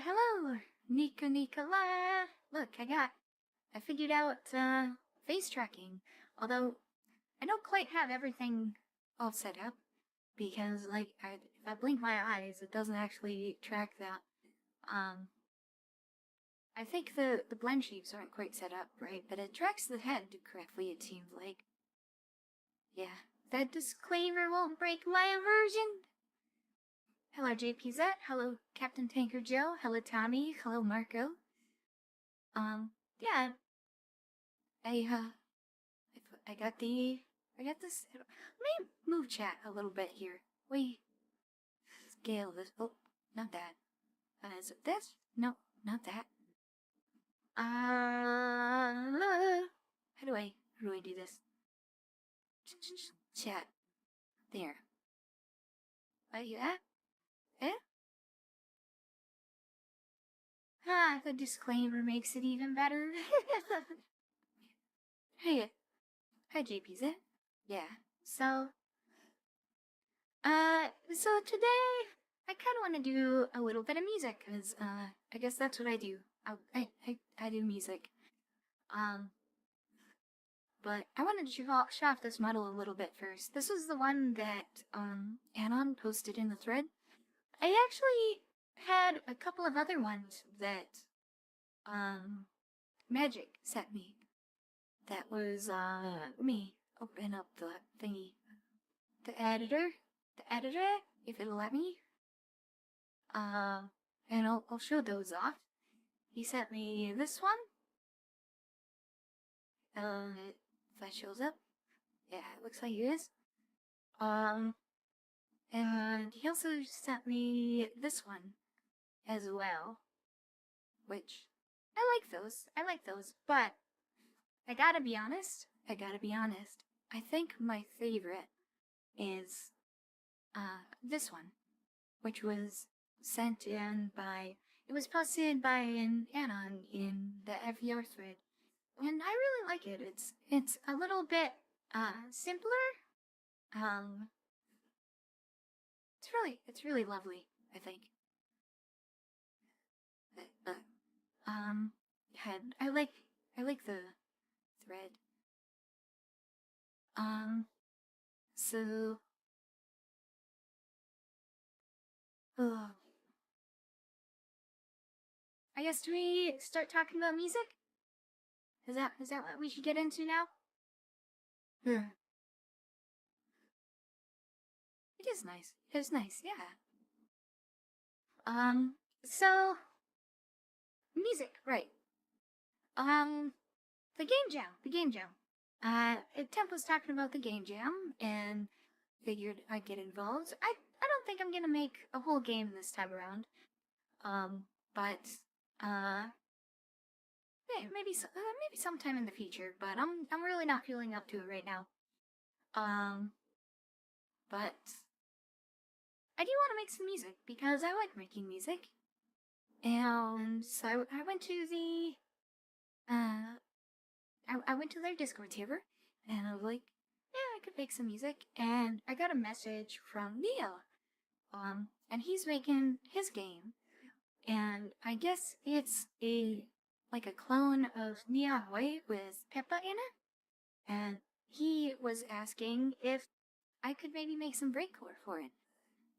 hello, Nicola. Look, I figured out, face tracking. Although, I don't quite have everything all set up, because, like, if I blink my eyes, it doesn't actually track that. I think the blend shapes aren't quite set up right, but it tracks the head correctly, it seems like. Yeah, that disclaimer won't break my immersion. Hello, JPZ. Hello, Captain Tanker Joe. Hello, Tommy. Hello, Marco. Yeah. I got this. Let me move chat a little bit here. Wait. Scale this. Oh, not that. Is it this? No, not that. How do I do this? Chat. There. Are you at? Eh? Ah, the disclaimer makes it even better. Hey, hi JPZ. Yeah. So today I kind of want to do a little bit of music, cause I guess that's what I do. I do music. But I wanted to show off this model a little bit first. This was the one that Anon posted in the thread. I actually had a couple of other ones that Magic sent me. That was let me open up the thingy. The editor, if it'll let me. And I'll show those off. He sent me this one. If that shows up. Yeah, it looks like it is. And he also sent me this one as well. Which, I like those, but I gotta be honest. I think my favorite is this one, which was sent in by, it was posted by an Anon in the FVR thread, and I really like it. It's a little bit simpler. It's really lovely, I think. I like the thread. So, I guess do we start talking about music? Is that what we should get into now? It is nice. It is nice, yeah. So music, right. The game jam. Temp was talking about the game jam, and figured I'd get involved. I don't think I'm gonna make a whole game this time around. But, maybe sometime in the future, but I'm really not feeling up to it right now. But I do want to make some music, because I like making music. And so I went to the, I went to their Discord server, and I was like, yeah, I could make some music. And I got a message from Neo, and he's making his game. And I guess it's like a clone of Nia Hoy with Peppa in it. And he was asking if I could maybe make some breakcore for it.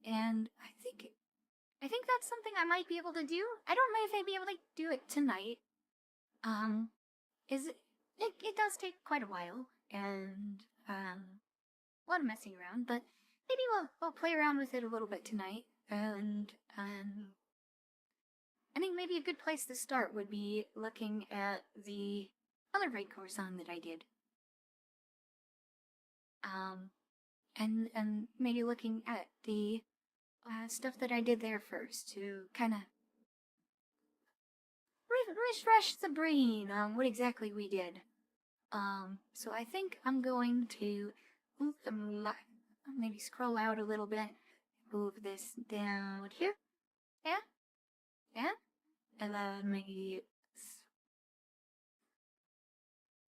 And I think that's something I might be able to do. I don't know if I'd be able to do it tonight. It does take quite a while, and a lot of messing around, but maybe we'll play around with it a little bit tonight. And I think maybe a good place to start would be looking at the other breakcore song that I did. And maybe looking at the stuff that I did there first to kind of refresh the brain on what exactly we did. So I think I'm going to move maybe scroll out a little bit, move this down here. Yeah? And then maybe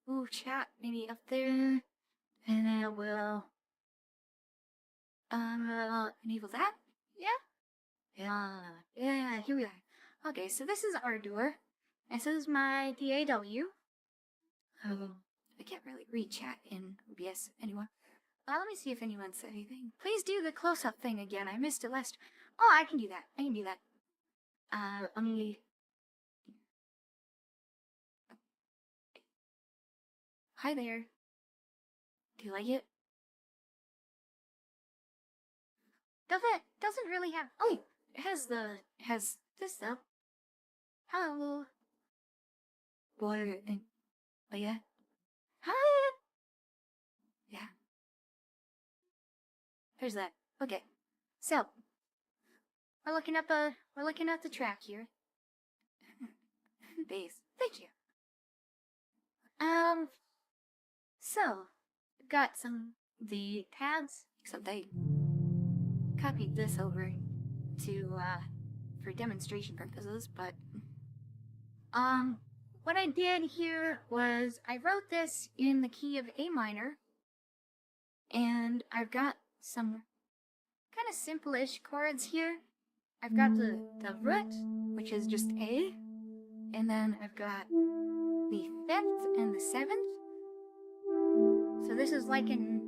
move chat maybe up there. And then we'll enable that. Yeah, here we are. Okay, so this is our door. This is my DAW. I can't really read chat in OBS anymore. Let me see if anyone said anything. Please do the close-up thing again. I missed it last. Oh, I can do that. I can do that. Let me. Hi there. Do you like it? Doesn't really have. Oh, it has this stuff. Hello. Boy. Oh yeah. Hi. Yeah. There's that. Okay. So we're looking at the track here. Bass. Thank you. So got the tabs, except I copied this over to for demonstration purposes, but what I did here was I wrote this in the key of A minor, and I've got some kind of simple-ish chords here. I've got the root, which is just A, and then I've got the 5th and the 7th. So this is like an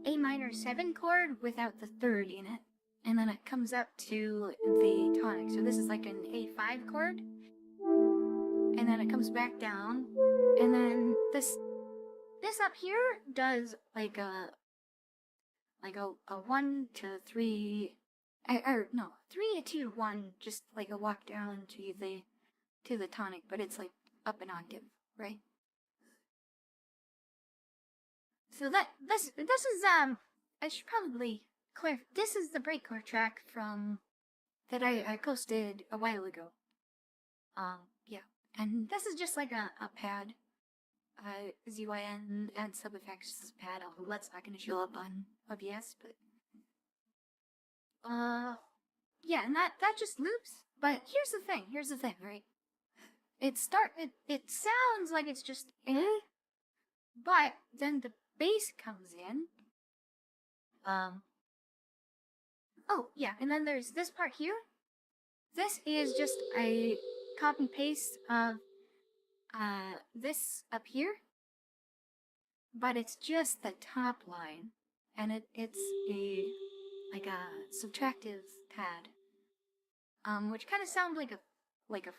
A minor 7 chord without the 3rd in it. And then it comes up to the tonic. So this is like an A5 chord. And then it comes back down. And then this up here does like a 1 to 3, or no, 3 to 2 1, just like a walk down to the tonic, but it's like up an octave, right? So this is I should probably clarify. This is the breakcore track from that I posted a while ago. Yeah, and this is just like a pad. ZYN and sub effects pad. That's not gonna show up on OBS, but yeah, and that just loops. But here's the thing, right? It sounds like it's just but then the bass comes in. Oh yeah, and then there's this part here. This is just a copy paste of this up here, but it's just the top line, and it's a subtractive pad, which kind of sounds like a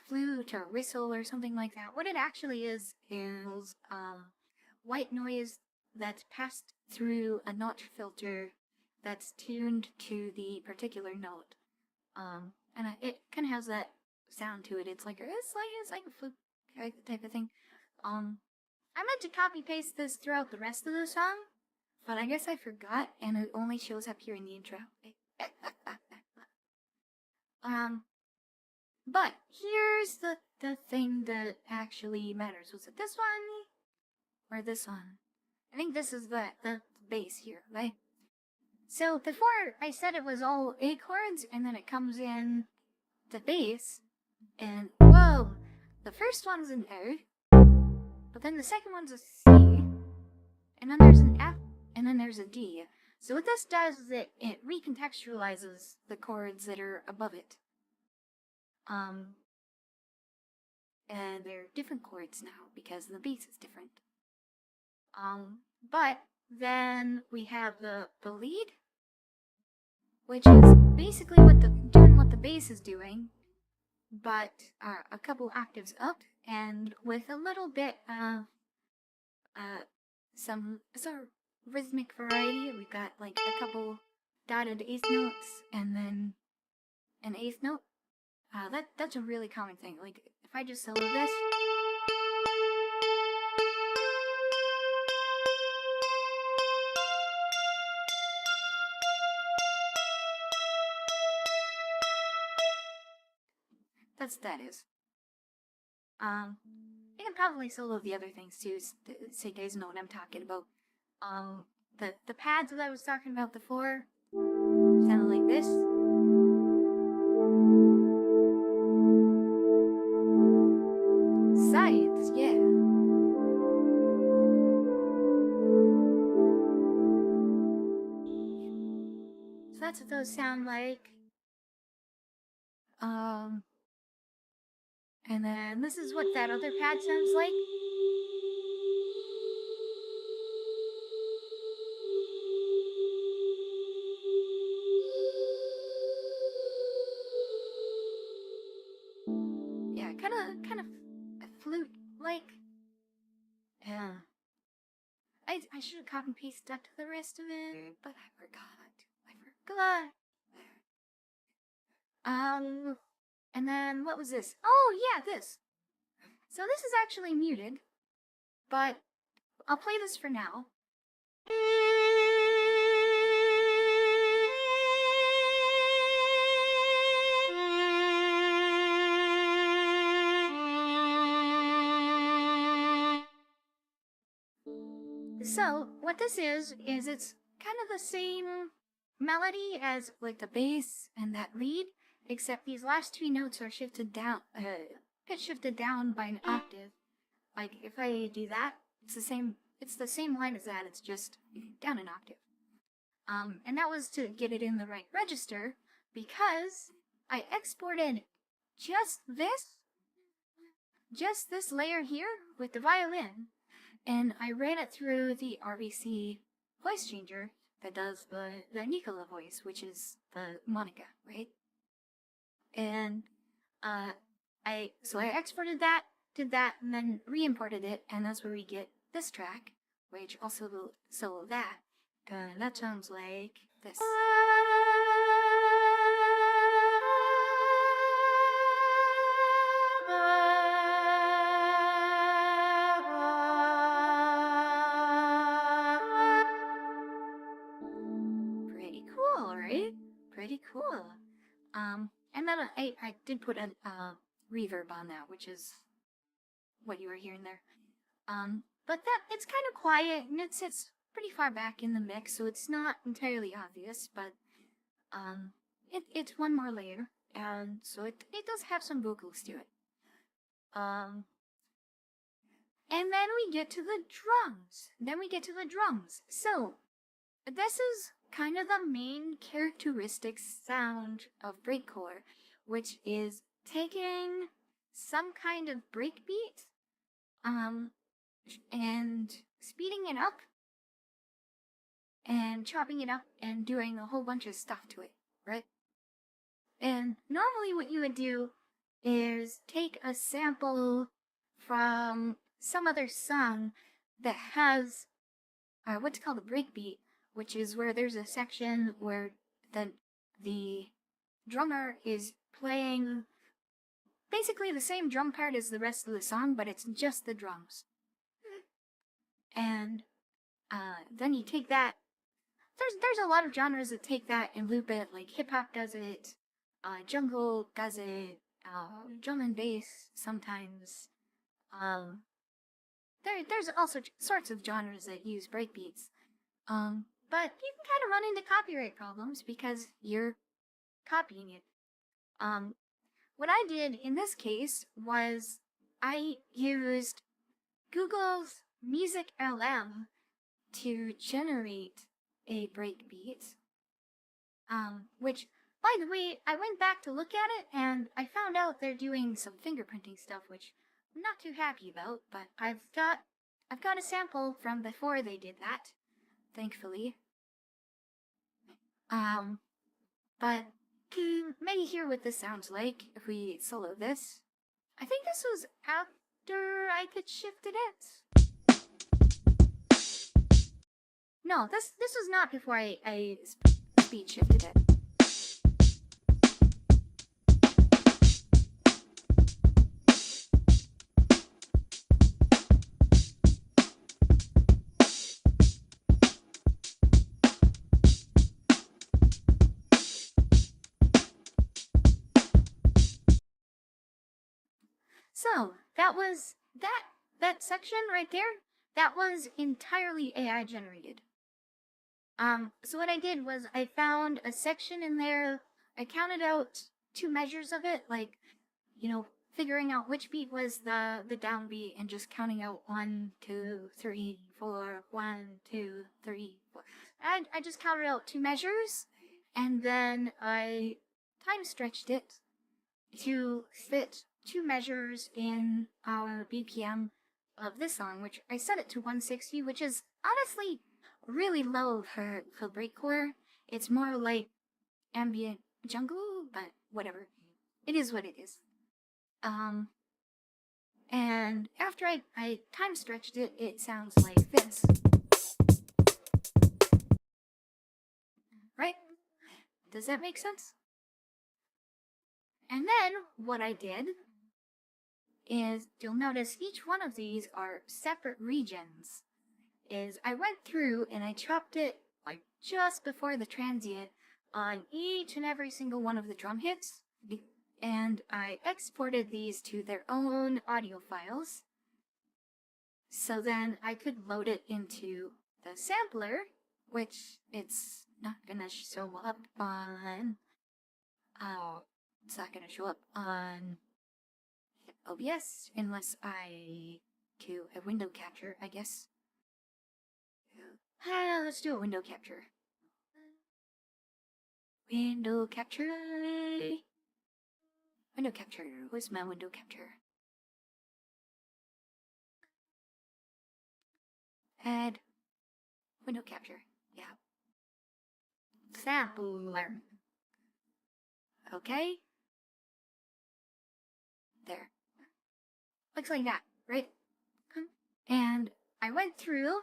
flute or a whistle or something like that. What it actually is white noise that's passed through a notch filter that's tuned to the particular note. And it kind of has that sound to it. It's like a flute type of thing. I meant to copy paste this throughout the rest of the song, but I guess I forgot, and it only shows up here in the intro. But here's the thing that actually matters. Was it this one or this one? I think this is the bass here, right? So before I said it was all A chords, and then it comes in the bass, and whoa, the first one's an A, but then the second one's a C, and then there's an F, and then there's a D. So what this does is it recontextualizes the chords that are above it. And they're different chords now because the bass is different. But then we have the lead, which is basically doing what the bass is doing, but a couple octaves up, and with a little bit of some sort of rhythmic variety. We've got like a couple dotted eighth notes, and then an eighth note. That's a really common thing. Like if I just solo this. That is. You can probably solo the other things too, so you guys know what I'm talking about. The pads that I was talking about before sounded like this. Sides, yeah. So that's what those sound like. And then this is what that other pad sounds like. Yeah, kind of flute-like. Yeah. I should have copy and pasted that to the rest of it, but I forgot. And then what was this? Oh yeah, this. So this is actually muted, but I'll play this for now. So, what this is it's kind of the same melody as like the bass and that lead, except these last three notes are shifted down, get shifted down by an octave. Like if I do that, it's the same line as that, it's just down an octave. And that was to get it in the right register, because I exported just this layer here with the violin, and I ran it through the RVC voice changer that does the Nicola voice, which is the Monica, right? And I exported that, did that, and then re-imported it, and that's where we get this track, which also will solo that. That sounds like this. Pretty cool, right? Pretty cool. And then I did put a reverb on that, which is what you were hearing there. But that it's kind of quiet and it sits pretty far back in the mix, so it's not entirely obvious. But it's one more layer, and so it does have some vocals to it. And then we get to the drums. So this is kind of the main characteristic sound of breakcore, which is taking some kind of breakbeat, and speeding it up, and chopping it up, and doing a whole bunch of stuff to it, right? And normally what you would do is take a sample from some other song that has what's called a breakbeat, which is where there's a section where the drummer is playing basically the same drum part as the rest of the song, but it's just the drums. And then you take that. There's a lot of genres that take that and loop it, like hip hop does it, jungle does it, drum and bass sometimes. There's all sorts of genres that use breakbeats. But you can kind of run into copyright problems because you're copying it. What I did in this case was I used Google's Music LM to generate a breakbeat. Which, by the way, I went back to look at it and I found out they're doing some fingerprinting stuff, which I'm not too happy about, but I've got a sample from before they did that, thankfully. But maybe hear what this sounds like if we solo this. I think this was after I pitch shifted it. No, this was not before I speed shifted it. So that was that section right there. That was entirely AI generated. So what I did was I found a section in there. I counted out 2 measures of it, like, figuring out which beat was the downbeat and just counting out 1, 2, 3, 4, 1, 2, 3, 4. And I just counted out 2 measures, and then I time stretched it to fit two measures in our BPM of this song, which I set it to 160, which is honestly really low for breakcore. It's more like ambient jungle, but whatever. It is what it is. And after I time stretched it, it sounds like this. Right? Does that make sense? And then what I did is, you'll notice each one of these are separate regions. Is I went through and I chopped it like just before the transient on each and every single one of the drum hits, and I exported these to their own audio files. So then I could load it into the sampler, which it's not gonna show up on. It's not gonna show up on OBS unless I do a window capture, I guess. Let's do a window capture. Window capture. Window capture. Where's my window capture? Add window capture. Yeah. Sampler. Okay. There. Looks like that, right? And I went through.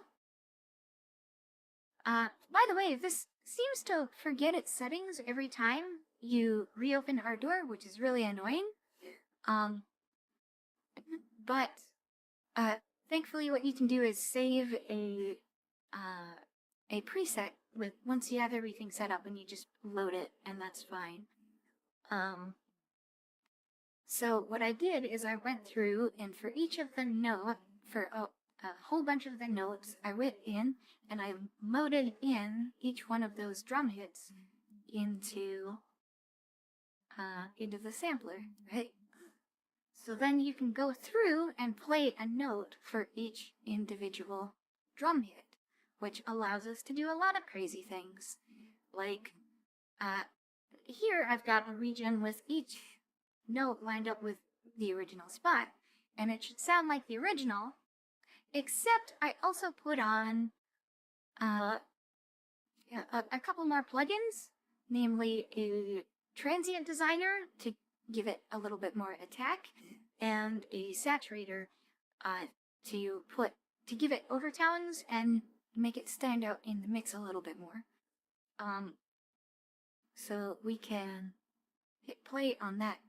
By the way, this seems to forget its settings every time you reopen our door, which is really annoying. But thankfully what you can do is save a preset with once you have everything set up, and you just load it, and that's fine. So what I did is I went through, and for each of the note, for a whole bunch of the notes, I went in and I loaded in each one of those drum hits into the sampler, right? So then you can go through and play a note for each individual drum hit, which allows us to do a lot of crazy things. Like, here I've got a region with each note lined up with the original spot, and it should sound like the original, except I also put on a couple more plugins, namely a transient designer to give it a little bit more attack, and a saturator to give it overtones and make it stand out in the mix a little bit more. So we can hit play on that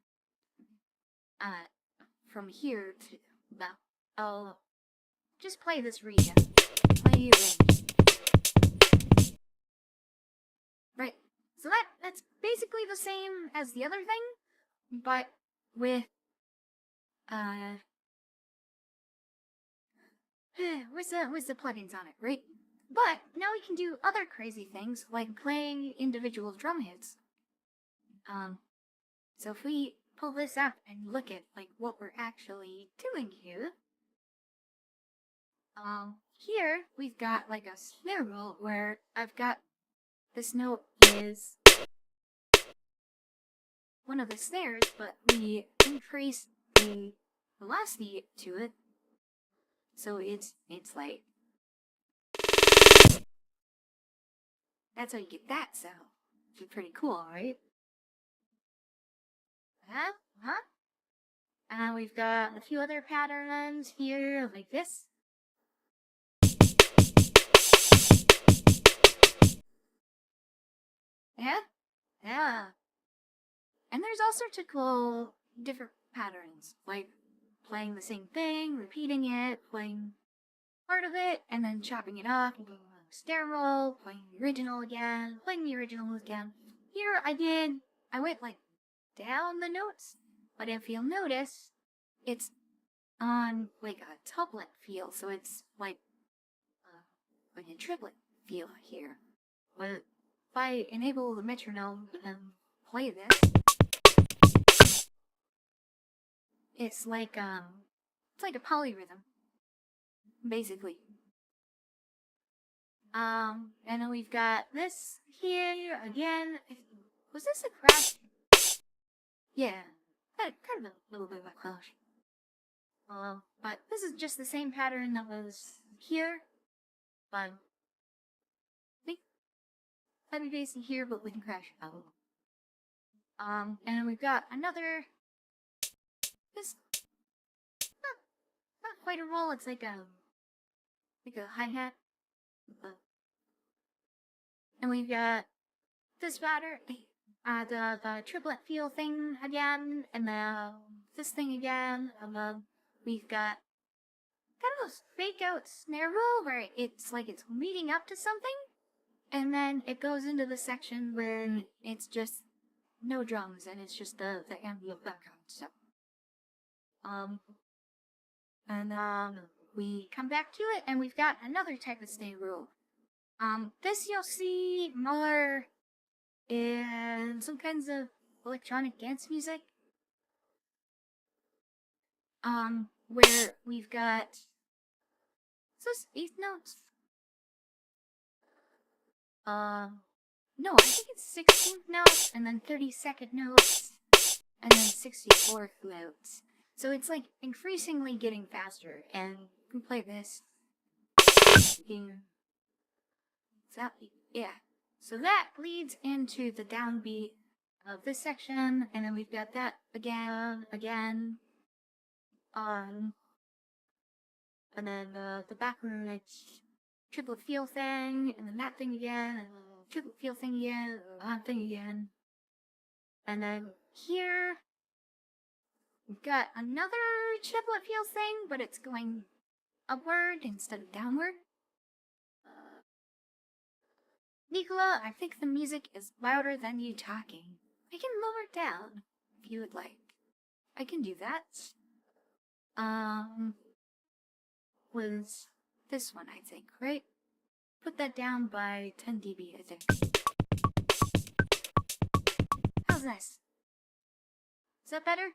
from here to, well, I'll just play this region. Play range. Right. So that's basically the same as the other thing, but with with the plugins on it, right? But now we can do other crazy things like playing individual drum hits. So if we pull this up and look at like what we're actually doing here, here we've got like a snare roll where I've got this note is one of the snares, but we increase the velocity to it, so it's like, that's how you get that sound, which is pretty cool, right? And we've got a few other patterns here, like this. Yeah. And there's all sorts of cool different patterns, like playing the same thing, repeating it, playing part of it, and then chopping it up, and going on a snare roll, playing the original again, playing the original again. Here I went like down the notes, but if you'll notice, it's on like a tuplet feel, so it's like a triplet feel here. But if I enable the metronome and play this, it's like a polyrhythm, basically. And then we've got this here again. Was this a crash? Yeah, kind of a little bit of a clash. But this is just the same pattern that was here, but heavy bass here, but with crash out. And we've got another. This not quite a roll. It's like a hi hat. And we've got this pattern, the triplet feel thing again, and then this thing again. And then we've got kind of those fake out snare roll where it's like it's leading up to something, and then it goes into the section where it's just no drums and it's just the ambient background. So, we come back to it, and we've got another type of snare roll. This you'll see more in some kinds of electronic dance music. Where we've got those 8th notes. No, I think it's 16th notes, and then 32nd notes, and then 64th notes. So it's like increasingly getting faster, and we play this. Yeah. So that leads into the downbeat of this section, and then we've got that again, and then the background, it's triple feel thing, and then that thing again, and triple feel thing again, that thing again. And then here, we've got another triplet feel thing, but it's going upward instead of downward. Nicola, I think the music is louder than you talking. I can lower it down, if you would like. I can do that. Was this one, I think, right? Put that down by 10 dB, I think. How's this? Is that better?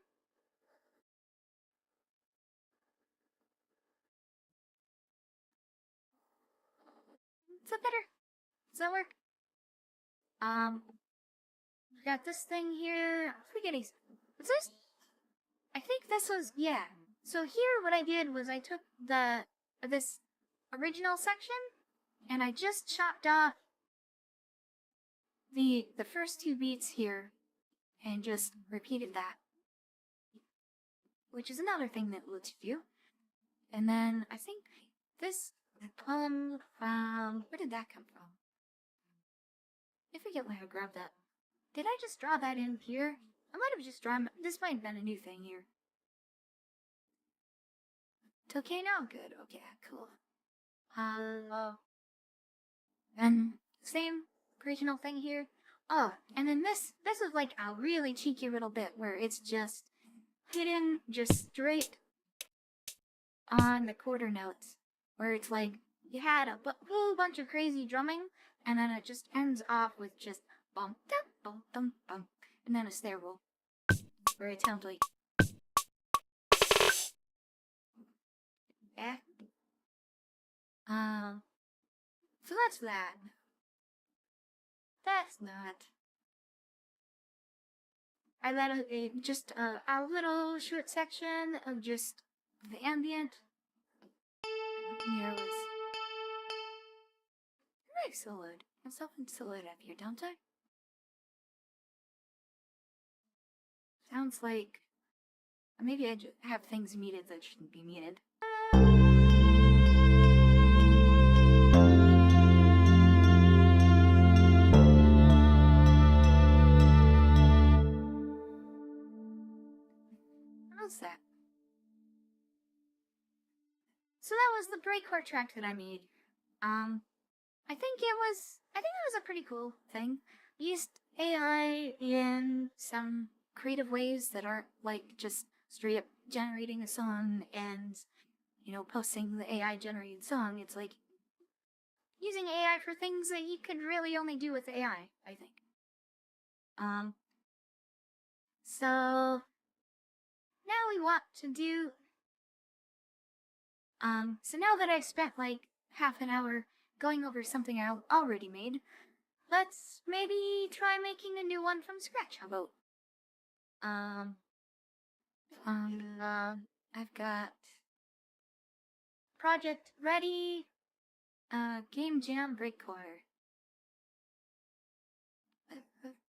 Is that better? Does that work? We got this thing here. I'm forgetting. What's this? I think this was, yeah. So here what I did was I took this original section and I just chopped off the first 2 beats here and just repeated that. Which is another thing that we'll do. And then I think this come from, where did that come from? I forget where I grabbed that. Did I just draw that in here? I might have just drawn, this might have been a new thing here. It's okay now? Good, okay, cool. And same original thing here. Oh, and then this is like a really cheeky little bit where it's just hidden just straight on the quarter notes. Where it's like, you had a whole bunch of crazy drumming, and then it just ends off with just bump, bump, bump, bump, and then a snare roll. Where it sounds like, yeah. So that's that. That's not. I let just a little short section of just the ambient. Here was. I'm soloed. I'm self-soloed up here, don't I? Sounds like maybe I have things muted that shouldn't be muted. How's that? So that was the breakcore track that I made. I think it was a pretty cool thing. Used AI in some creative ways that aren't like just straight up generating a song and, you know, posting the AI generated song. It's like using AI for things that you could really only do with AI, I think. So now we want to do, so now that I've spent like half an hour going over something I already made, let's maybe try making a new one from scratch. How about, I've got project ready, game jam breakcore.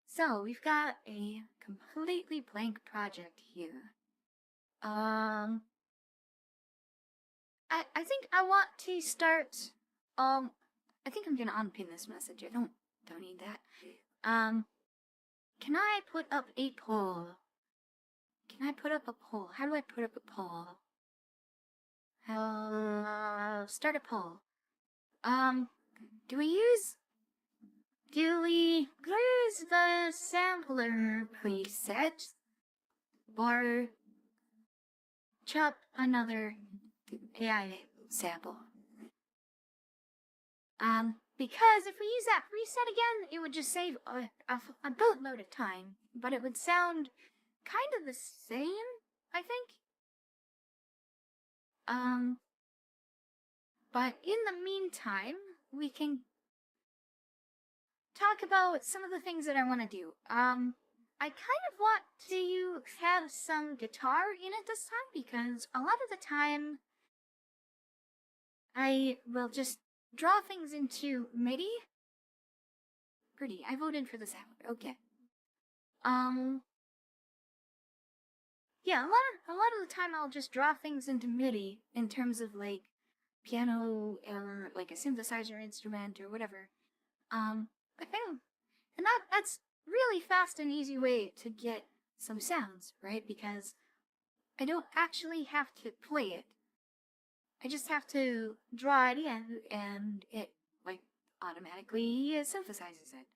So we've got a completely blank project here. I think I want to start. I think I'm gonna unpin this message. I don't need that. Can I put up a poll? Can I put up a poll? How do I put up a poll? Start a poll. Do we use the sampler preset or chop another AI sample? Because if we use that preset again, it would just save a boatload of time, but it would sound kind of the same, I think. But in the meantime, we can talk about some of the things that I want to do. I kind of want to have some guitar in it this time because a lot of the time I will just draw things into MIDI. Pretty. I voted for the sound. Okay. Yeah, a lot of the time I'll just draw things into MIDI in terms of like piano or like a synthesizer instrument or whatever. I think, and that's really fast and easy way to get some sounds, right? Because I don't actually have to play it. I just have to draw it in, and it like automatically synthesizes it.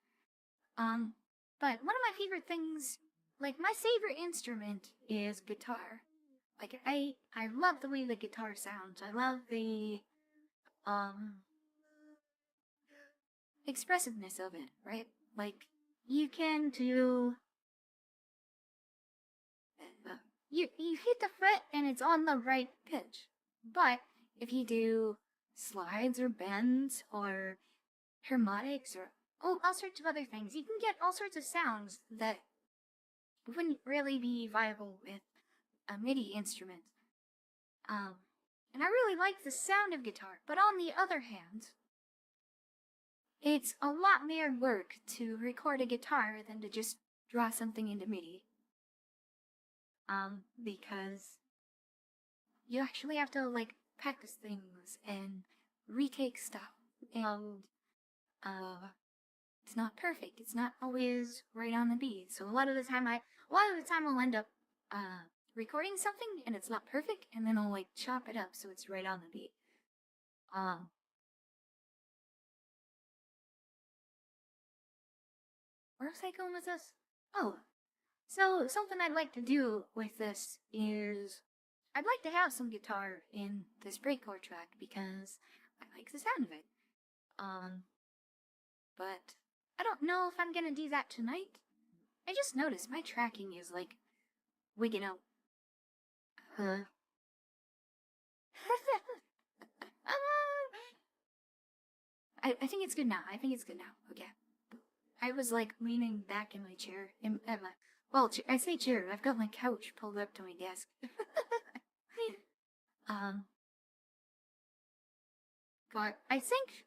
But one of my favorite things, like my favorite instrument, is guitar. Like I love the way the guitar sounds. I love the expressiveness of it, right? Like you can do you hit the fret and it's on the right pitch. But if you do slides or bends or harmonics or all sorts of other things, you can get all sorts of sounds that wouldn't really be viable with a MIDI instrument. And I really like the sound of guitar, but on the other hand, it's a lot more work to record a guitar than to just draw something into MIDI. Because you actually have to like practice things and retake stuff, and it's not perfect. It's not always right on the beat. So a lot of the time I'll end up recording something and it's not perfect, and then I'll like chop it up so it's right on the beat. Where was I going with this? Oh, so something I'd like to do with this is I'd like to have some guitar in this breakcore track because I like the sound of it. But I don't know if I'm gonna do that tonight. I just noticed my tracking is like wigging out. I think it's good now. I think it's good now. Okay. I was like leaning back in my chair. I say chair. I've got my couch pulled up to my desk. But I think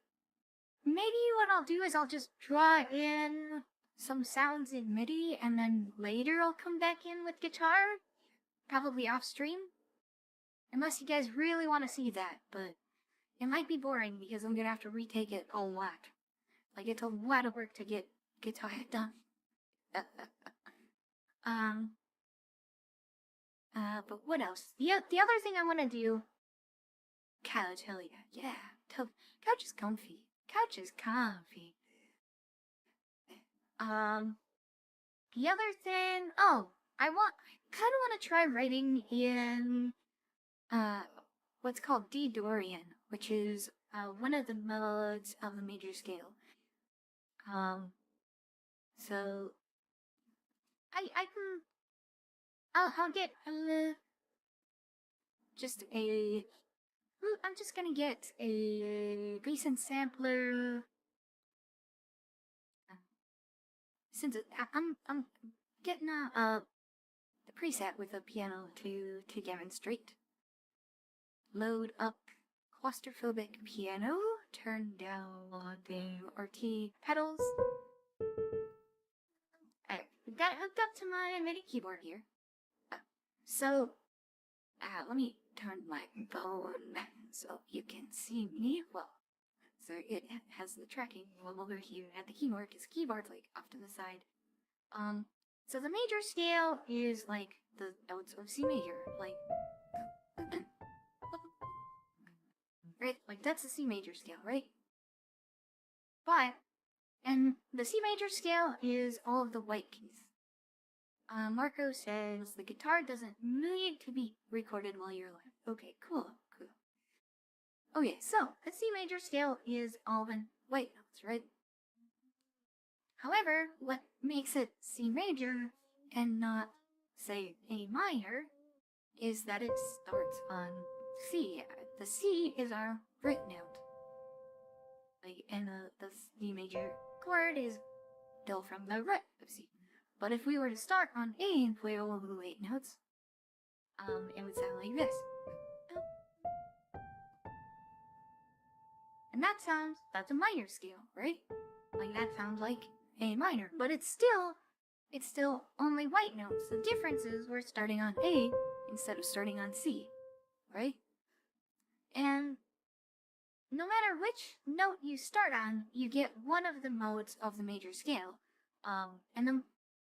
maybe what I'll do is I'll just draw in some sounds in MIDI, and then later I'll come back in with guitar, probably off stream. Unless you guys really want to see that, but it might be boring because I'm gonna have to retake it a lot. Like it's a lot of work to get guitar done. But what else? The other thing I want to do. Couch, hell yeah, couch is comfy. Couch is comfy. The other thing. Oh, I kind of want to try writing in what's called D Dorian, which is one of the modes of the major scale. So I can I'll get just a. I'm just gonna get a recent sampler. Since I'm getting preset with a piano to demonstrate. Load up claustrophobic piano, turn down the RT pedals. Alright, we got it hooked up to my MIDI keyboard here. Let me turn my phone so you can see me. Well, so it has the tracking over here at the keyboard, because the keyboard's like off to the side. So the major scale is like the notes of C major, like right? Like that's the C major scale, right? And the C major scale is all of the white keys. Marco says the guitar doesn't need to be recorded while you're live. Okay, cool. Okay, so the C major scale is all in white notes, right? However, what makes it C major and not, say, A minor is that it starts on C. The C is our root note. And the C major chord is still from the root of C. But if we were to start on A and play all of the 8 notes, it would sound like this. And that's a minor scale, right? Like that sounds like A minor, but it's still only white notes. The difference is we're starting on A instead of starting on C, right? And no matter which note you start on, you get one of the modes of the major scale. And the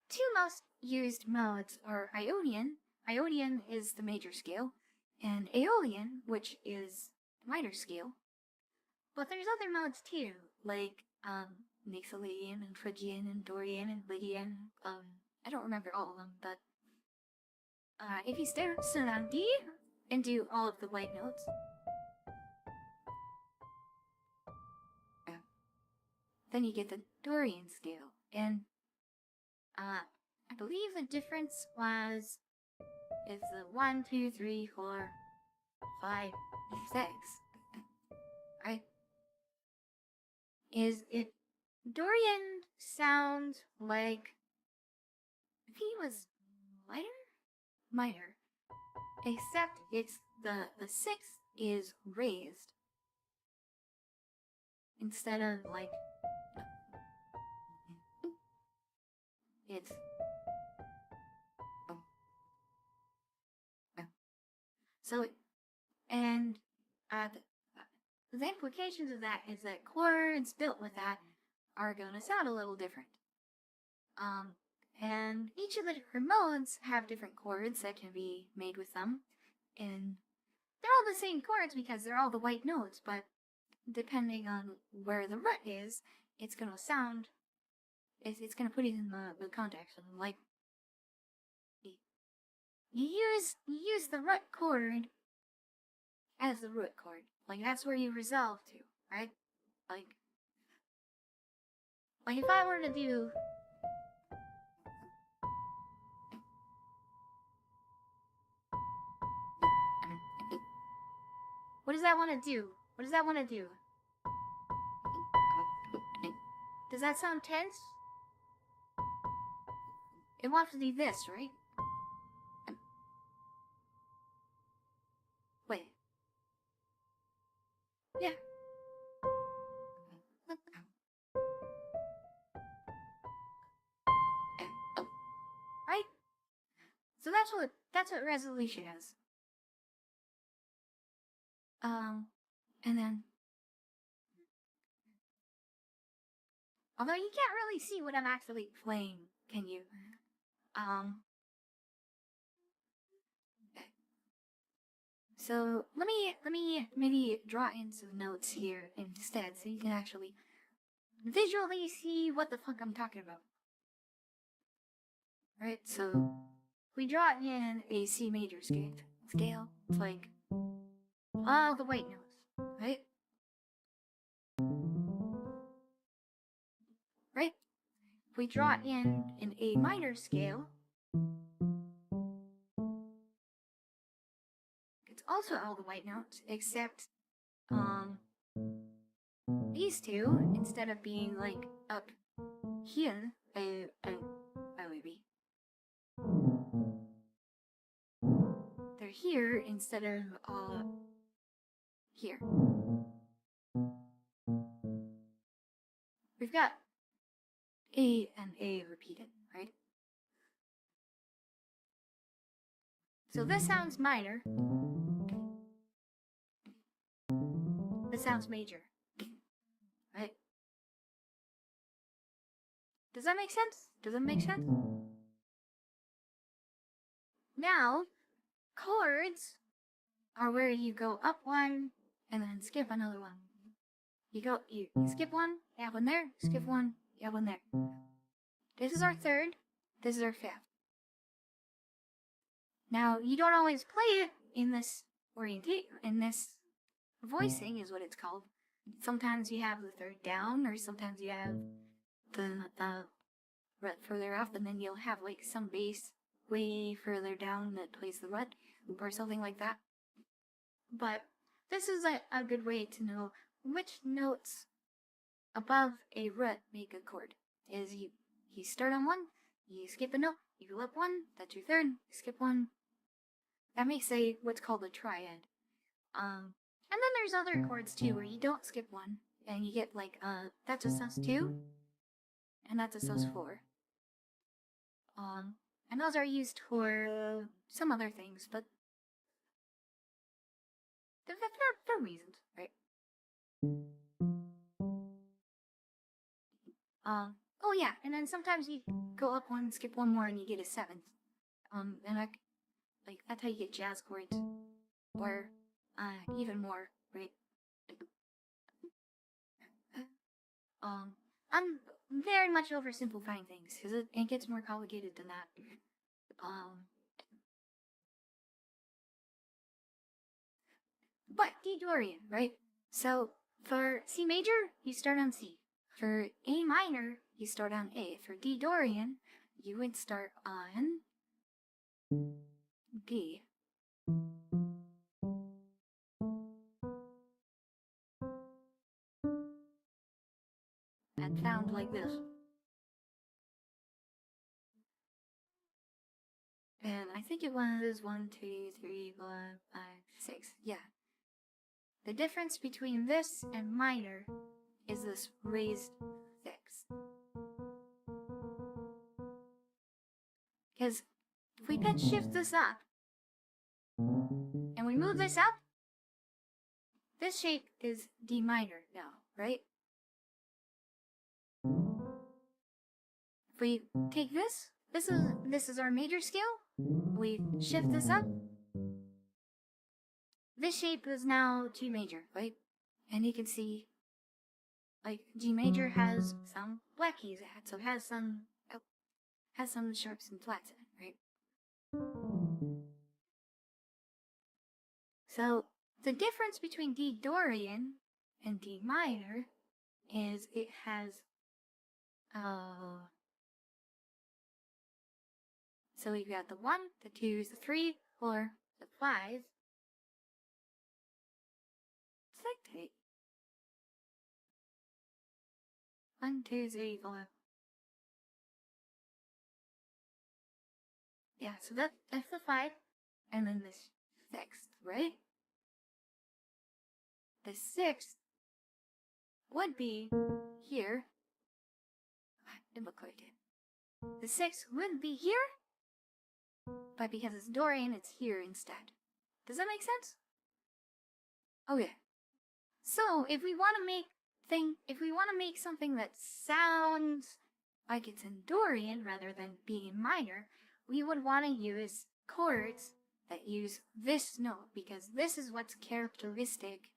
two most used modes are Ionian. Ionian is the major scale, and Aeolian, which is the minor scale. But there's other modes too, like Nixalian and Phrygian and Dorian and Lydian. I don't remember all of them, but if you start on D and do all of the white notes, then you get the Dorian scale. And I believe the difference was it's the 1, 2, 3, 4, 5, 6. Right? Is it Dorian sounds like if he was minor, except it's the 6 is raised instead of like it's so and the implications of that is that chords built with that are gonna sound a little different. And each of the different modes have different chords that can be made with them, and they're all the same chords because they're all the white notes, but depending on where the root is, it's gonna sound, it's gonna put it in the context. Like, you use the root chord as the root chord. Like, that's where you resolve to, right? Like if I were to do... What does that want to do? What does that want to do? Does that sound tense? It wants to do this, right? Wait. Yeah. Right? So that's what resolution is. And then, although you can't really see what I'm actually playing, can you? So let me maybe draw in some notes here instead, so you can actually visually see what the fuck I'm talking about. Right, so we draw in a C major scale, it's like all the white notes, right? Right? If we draw in an A minor scale, it's also all the white notes, except these two, instead of being like up here, maybe they're here instead of here. We've got A and A repeated, right? So this sounds minor. This sounds major, right? Does that make sense? Does that make sense? Now, chords are where you go up one and then skip another one. You skip one, you have one there, skip one, you have one there. This is our third, this is our fifth. Now, you don't always play it in this in this voicing is what it's called. Sometimes you have the third down, or sometimes you have the fret further up, and then you'll have like some bass way further down that plays the rut, or something like that. But this is a good way to know which notes above a rut make a chord. Is you start on one, you skip a note, you go up one, that's your third, you skip one. That makes what's called a triad. And then there's other chords too where you don't skip one, and you get like that's a sus2, and that's a sus4. And those are used for some other things, but they're reasons, right? Oh yeah, and then sometimes you go up one, skip one more, and you get a seventh. And that's how you get jazz chords, or even more, right? I'm very much oversimplifying things because it gets more complicated than that. But D Dorian, right? So for C major, you start on C. For A minor, you start on A. For D Dorian, you would start on D. And sound like this. And I think it was 1, 2, 3, 4, 5, 6. Yeah. The difference between this and minor is this raised sixth. Because if we pitch shift this up, and we move this up, this shape is D minor now, right? If we take this is our major scale, we shift this up, this shape is now G major, right? And you can see, like, G major has some black keys, so it has some sharps and flats in it, right? So the difference between D Dorian and D minor is it has so we've got the 1, the 2, the 3, 4, the 5. Dictate. 1, 2, 3, 4. Yeah, so that's the 5, and then this 6th, right? The 6th would be here. It looked like it. The 6th would be here, but because it's Dorian, it's here instead. Does that make sense? Okay. So if we want to make something that sounds like it's in Dorian rather than being in minor, we would want to use chords that use this note, because this is what's characteristic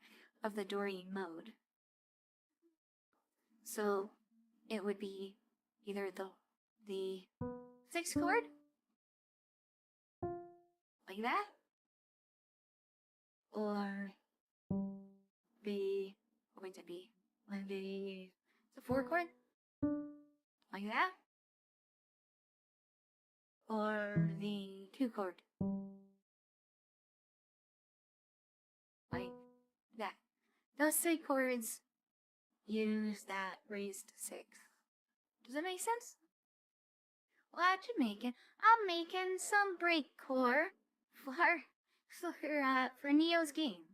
of the Dorian mode. So it would be either the 6th chord, like that, or what would it be? Maybe the 4 chord, like that, or the 2 chord, like that. Those 3 chords use that raised 6th. Does that make sense? What you making? I'm making some breakcore for Neo's game.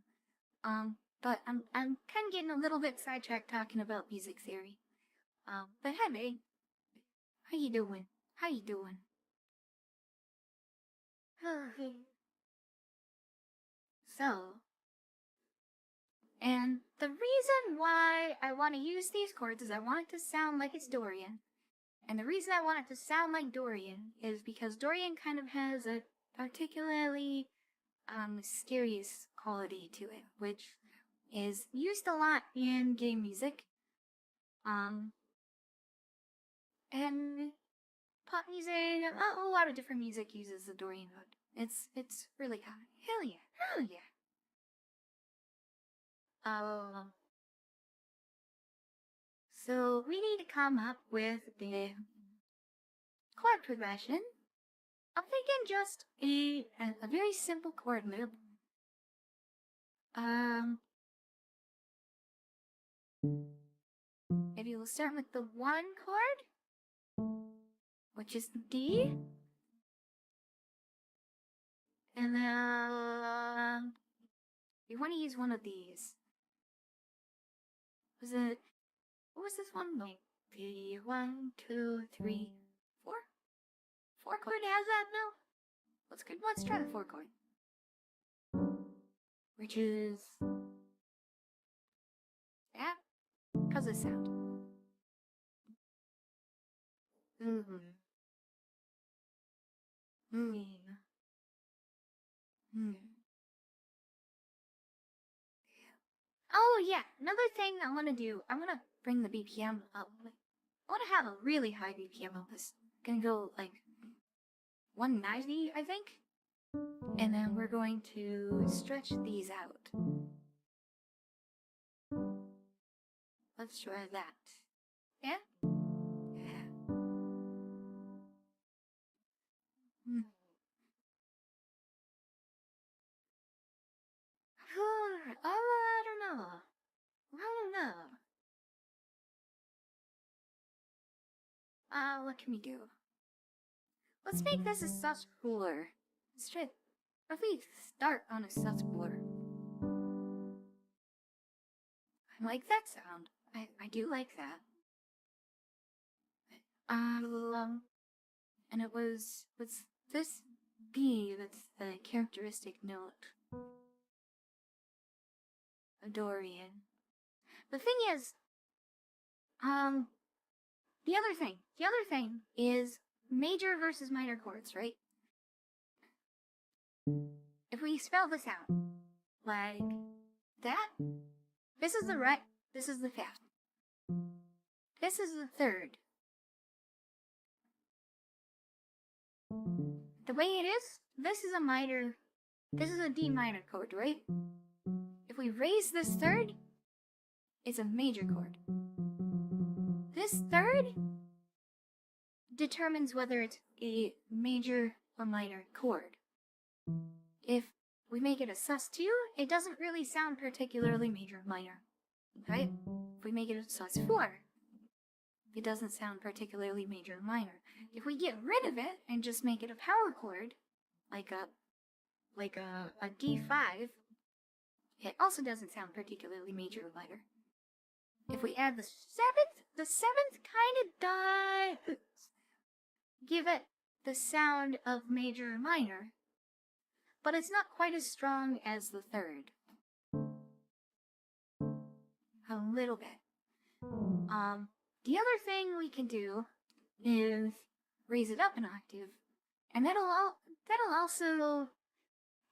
But I'm kind of getting a little bit sidetracked talking about music theory. But hey, babe, how you doing? How you doing? So, and the reason why I want to use these chords is I want it to sound like it's Dorian. And the reason I want it to sound like Dorian is because Dorian kind of has a particularly mysterious quality to it, which is used a lot in game music. And pop music, a lot of different music uses the Dorian mode. It's really common. Hell yeah, hell yeah. So we need to come up with the chord progression. I'm thinking just a very simple chord loop. Maybe we'll start with the 1 chord, which is D. And then we want to use one of these. What was this one? Like the 1, 2, 3, 4? 4 chord has that now? Let's try the 4 chord. Which is that. How's this sound? Oh yeah, another thing I want to do, I want to bring the BPM up. I want to have a really high BPM on this. Gonna go like 190, I think. And then we're going to stretch these out. Let's try that. Yeah? Yeah. I don't know. What can we do? Let's make this a sus cooler. Straight. If we start on a sus cooler. I like that sound. I do like that. And it was this B that's the characteristic note. A Dorian. The thing is, the other thing is major versus minor chords, right? If we spell this out, like that, this is the right, this is the fifth. This is the third. The way it is, this is a minor, this is a D minor chord, right? If we raise this third, it's a major chord. This third determines whether it's a major or minor chord. If we make it a sus2, it doesn't really sound particularly major or minor, right? If we make it a sus4, it doesn't sound particularly major or minor. If we get rid of it and just make it a power chord, like a D5, it also doesn't sound particularly major or minor. If we add the seventh kind of does give it the sound of major or minor, but it's not quite as strong as the third. A little bit. The other thing we can do is raise it up an octave, and that'll also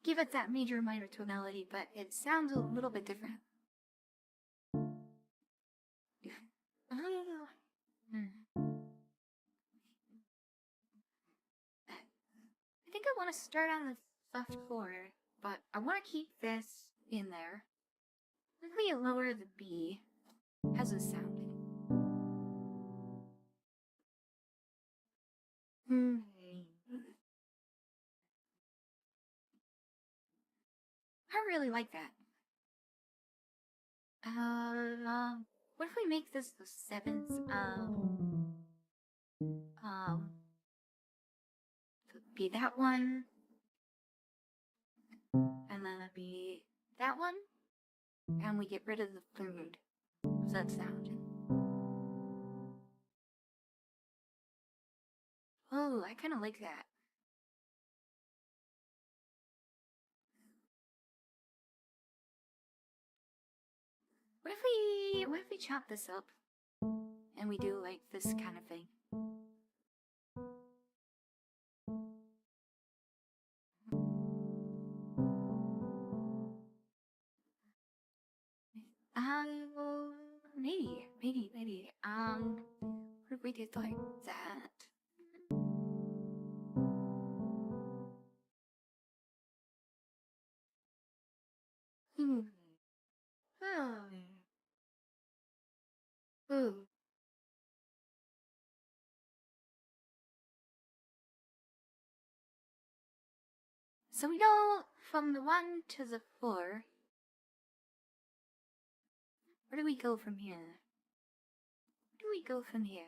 give it that major or minor tonality, but it sounds a little bit different. I think I want to start on the soft chord, but I want to keep this in there. Let me lower the B. How's it sound? I really like that. What if we make this the 7th? Be that one. And then that'd be that one. And we get rid of the third. How's that sound? Oh, I kind of like that. What if we chop this up and we do like this kind of thing? Maybe. What if we did like that? Hmm. Ooh. So we go from the 1 to the 4. Where do we go from here? Where do we go from here?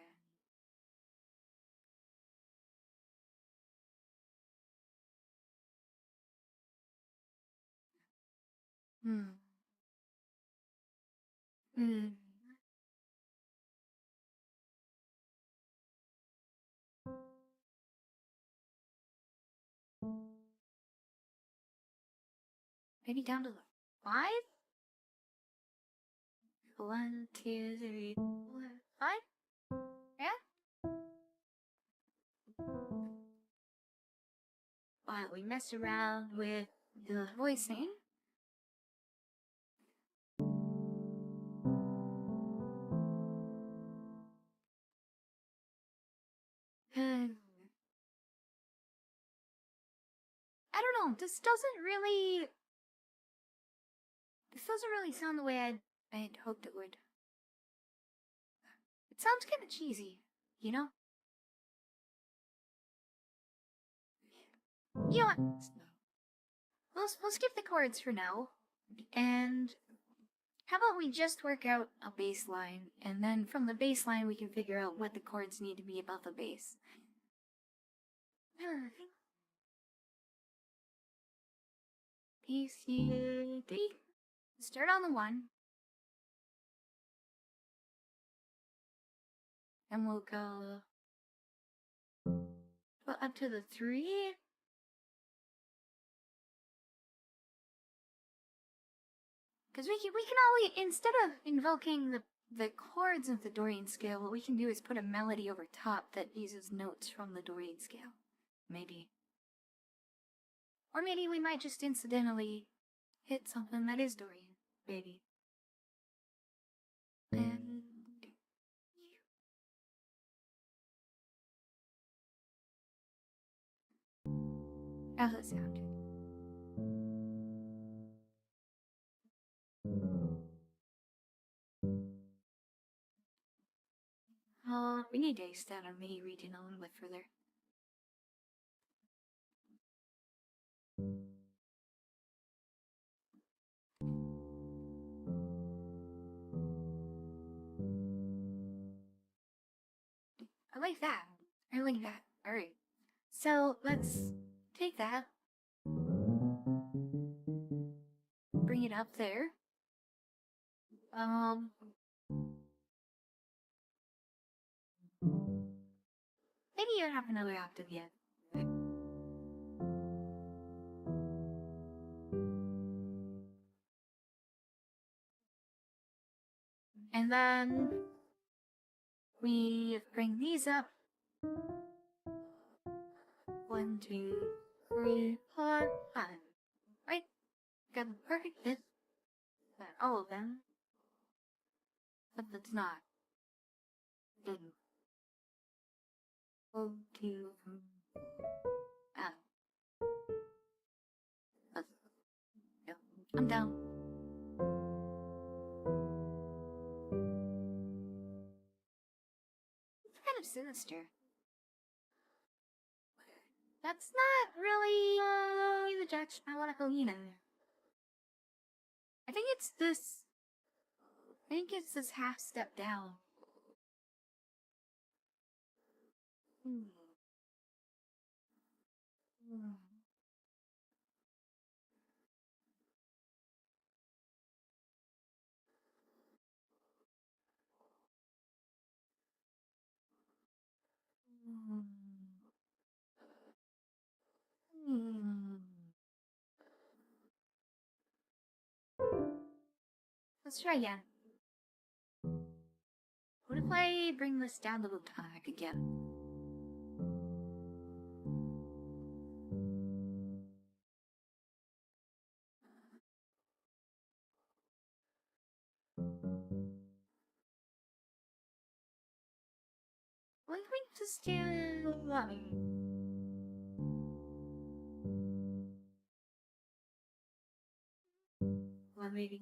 Hmm. Hmm. Maybe down to the 5? 1, 2, 3, 4, 5? Yeah? While we mess around with the voicing. I don't know, this doesn't really sound the way I'd hoped it would. It sounds kind of cheesy, you know? You know what? We'll skip the chords for now, and how about we just work out a bass line, and then from the bass line we can figure out what the chords need to be about the bass. B, C, D. Start on the 1. And we'll go up to the 3. Because we can always, instead of invoking the chords of the Dorian scale, what we can do is put a melody over top that uses notes from the Dorian scale. Maybe. Or maybe we might just incidentally hit something that is Dorian. Maybe. And how's that sound? We need to extend our MIDI region a little bit further. I like that. Alright. So let's take that. Bring it up there. Maybe you don't have another octave yet. And then we bring these up. 1, 2, 3, 4, 5. Right? Got the perfect fit. Got all of them. But that's not. 1, 2, ah. Yeah. I'm down. It's kind of sinister. That's not really the direction I want to go either. I think it's this. I think it's this half step down. Hmm. Let's try again. What if I bring this down a little back again? What if we just do... well, maybe...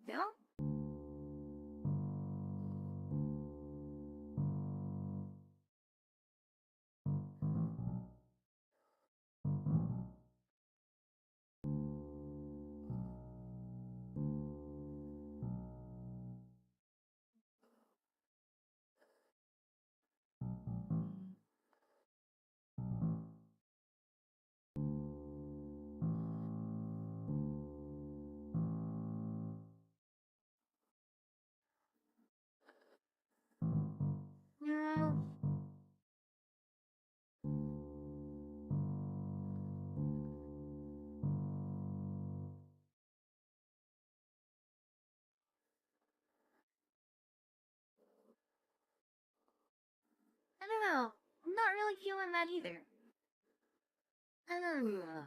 No? No. I don't know. I'm not really feeling that either. I don't know.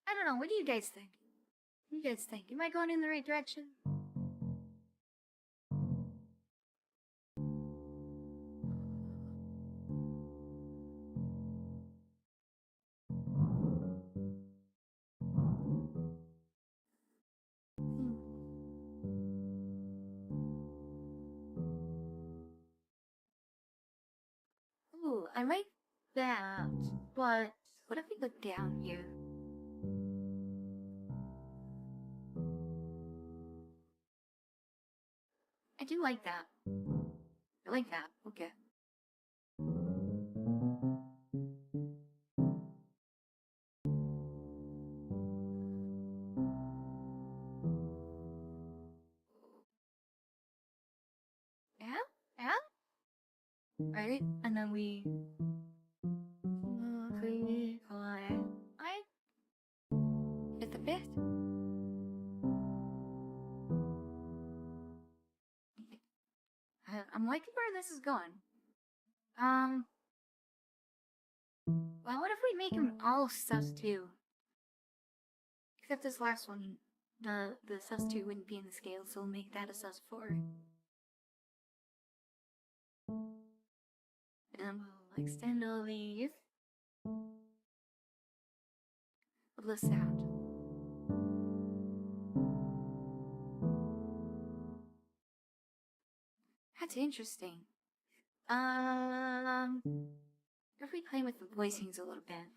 I don't know. What do you guys think? What do you guys think? Am I going in the right direction? Ooh, I like that. But what if we go down here? I do like that. I like that. Okay. Yeah? Yeah? Right? And then we... I hit the bit. I'm liking where this is going. Well, what if we make them all sus 2? Except this last one, the sus 2 wouldn't be in the scale, so we'll make that a sus 4. And we'll extend all these with the sound. That's interesting. If we play with the voicings a little bit.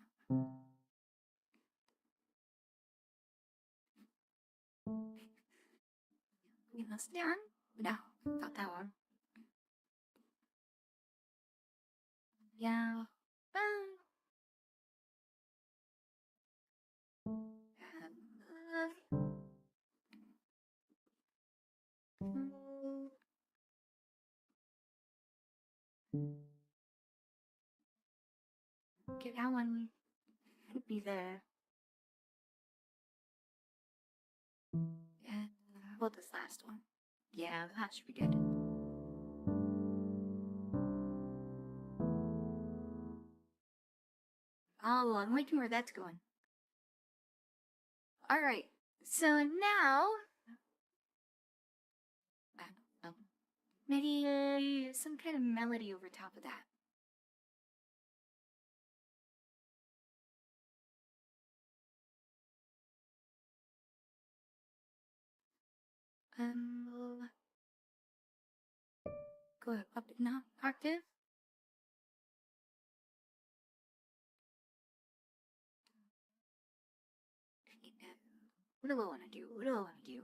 We must down? No, not that one. Yeah. Okay, that one could be there. And how about this last one? Yeah, that should be good. Oh, I'm liking where that's going. Alright, so now... maybe some kind of melody over top of that. Go up an octave. What do I want to do? What do I want to do?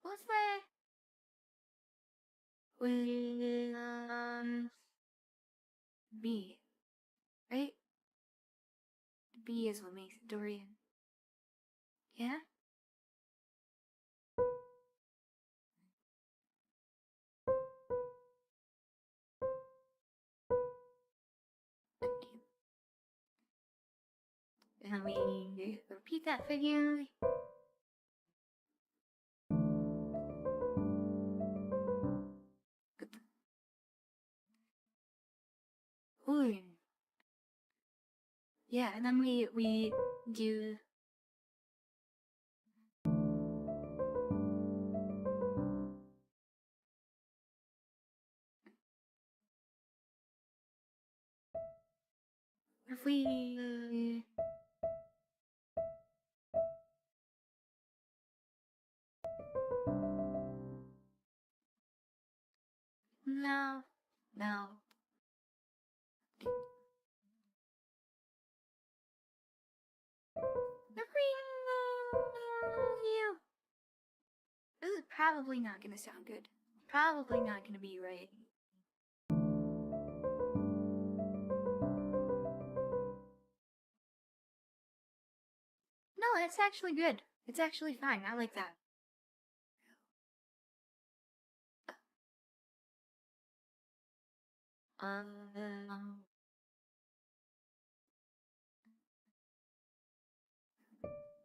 What's that? B, right? B is what makes it Dorian. Yeah? And we repeat that figure. Ooh. Yeah, and then we do if we no no you. This is probably not gonna sound good. Probably not gonna be right. No, it's actually good. It's actually fine. I like that. Um,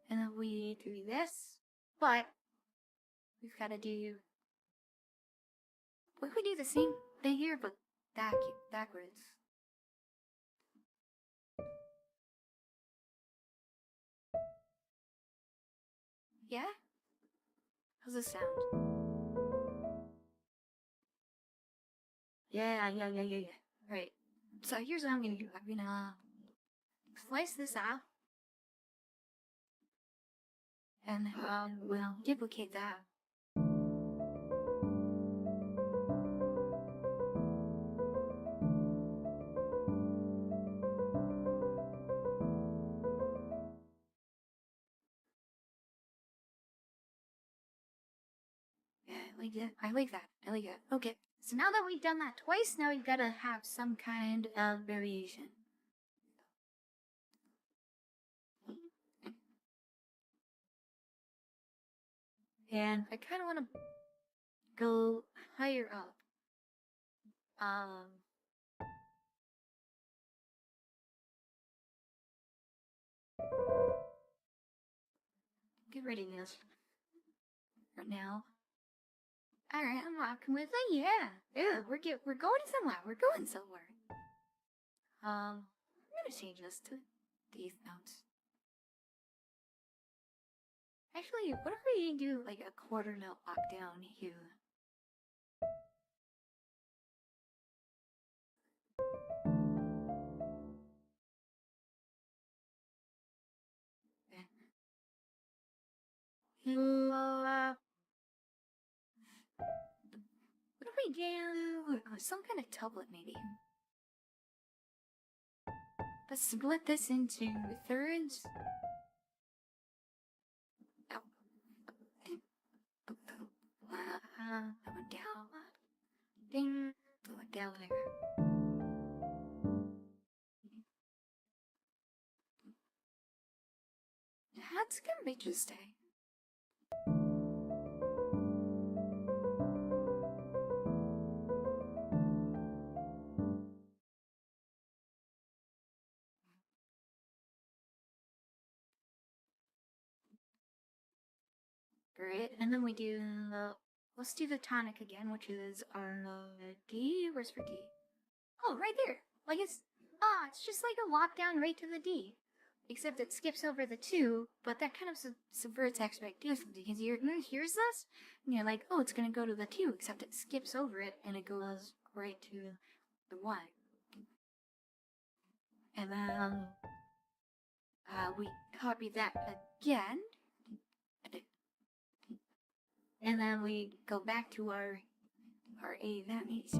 and then we do this, but we've got to do. What if we do the same thing here, but backwards? Yeah? How's this sound? Yeah. Right. So here's what I'm gonna do. I'm gonna slice this out, and we'll duplicate that. Yeah, I like that. I like that. I like that. Okay. So now that we've done that twice, now we've got to have some kind of variation. And I kind of want to go higher up. Get ready, this right now. All right, I'm rocking with it. Yeah, we're going somewhere. We're going somewhere. I'm gonna change this to these notes. Actually, what if we do like a quarter note lock down here? What if we do some kind of tablet maybe? Let's split this into thirds. Oh. That went down. Ding. That went down there. That's gonna be interesting. Great. And then we do, let's do the tonic again, which is our D. Where's for D? Oh, right there. Like it's just like a lockdown right to the D. Except it skips over the 2, but that kind of subverts expectations because you're here's this, and you're like, oh, it's gonna go to the 2, except it skips over it and it goes right to the 1. And then we copy that again, and then we go back to our A. That means.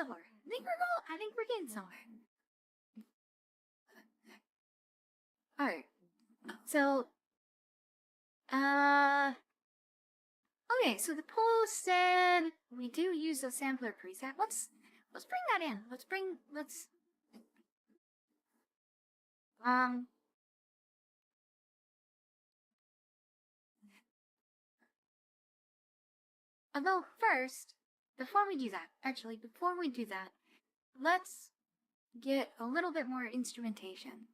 somewhere. I think we're getting somewhere. Alright. So, okay, so the poll said we do use a sampler preset. Let's bring that in. Although first, before we do that, let's get a little bit more instrumentation.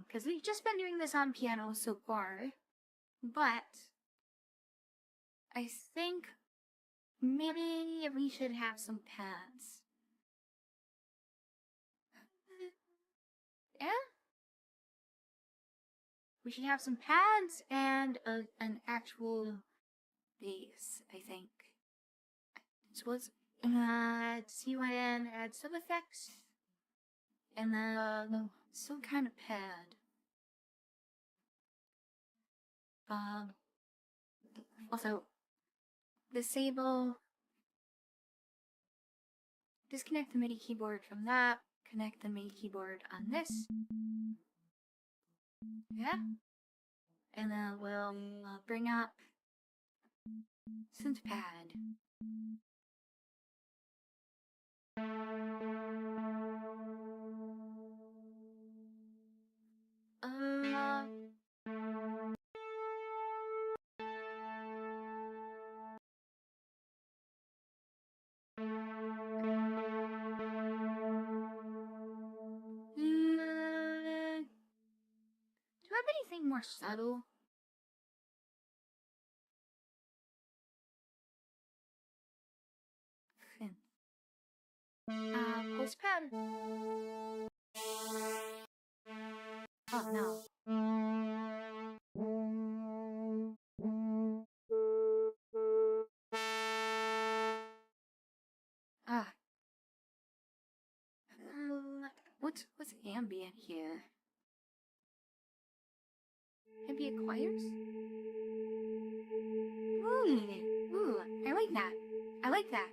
Because we've just been doing this on piano so far, but I think maybe we should have some pads. Yeah? We should have some pads and an actual bass, I think. So let's CYN add some effects, and then some kind of pad. Also, disconnect the MIDI keyboard from that, connect the MIDI keyboard on this. Yeah? And then we'll bring up synth pad. Do I have anything more subtle? Pulse pad. Oh no. Ah. What's ambient here? Ambient choirs? Ooh, I like that. I like that.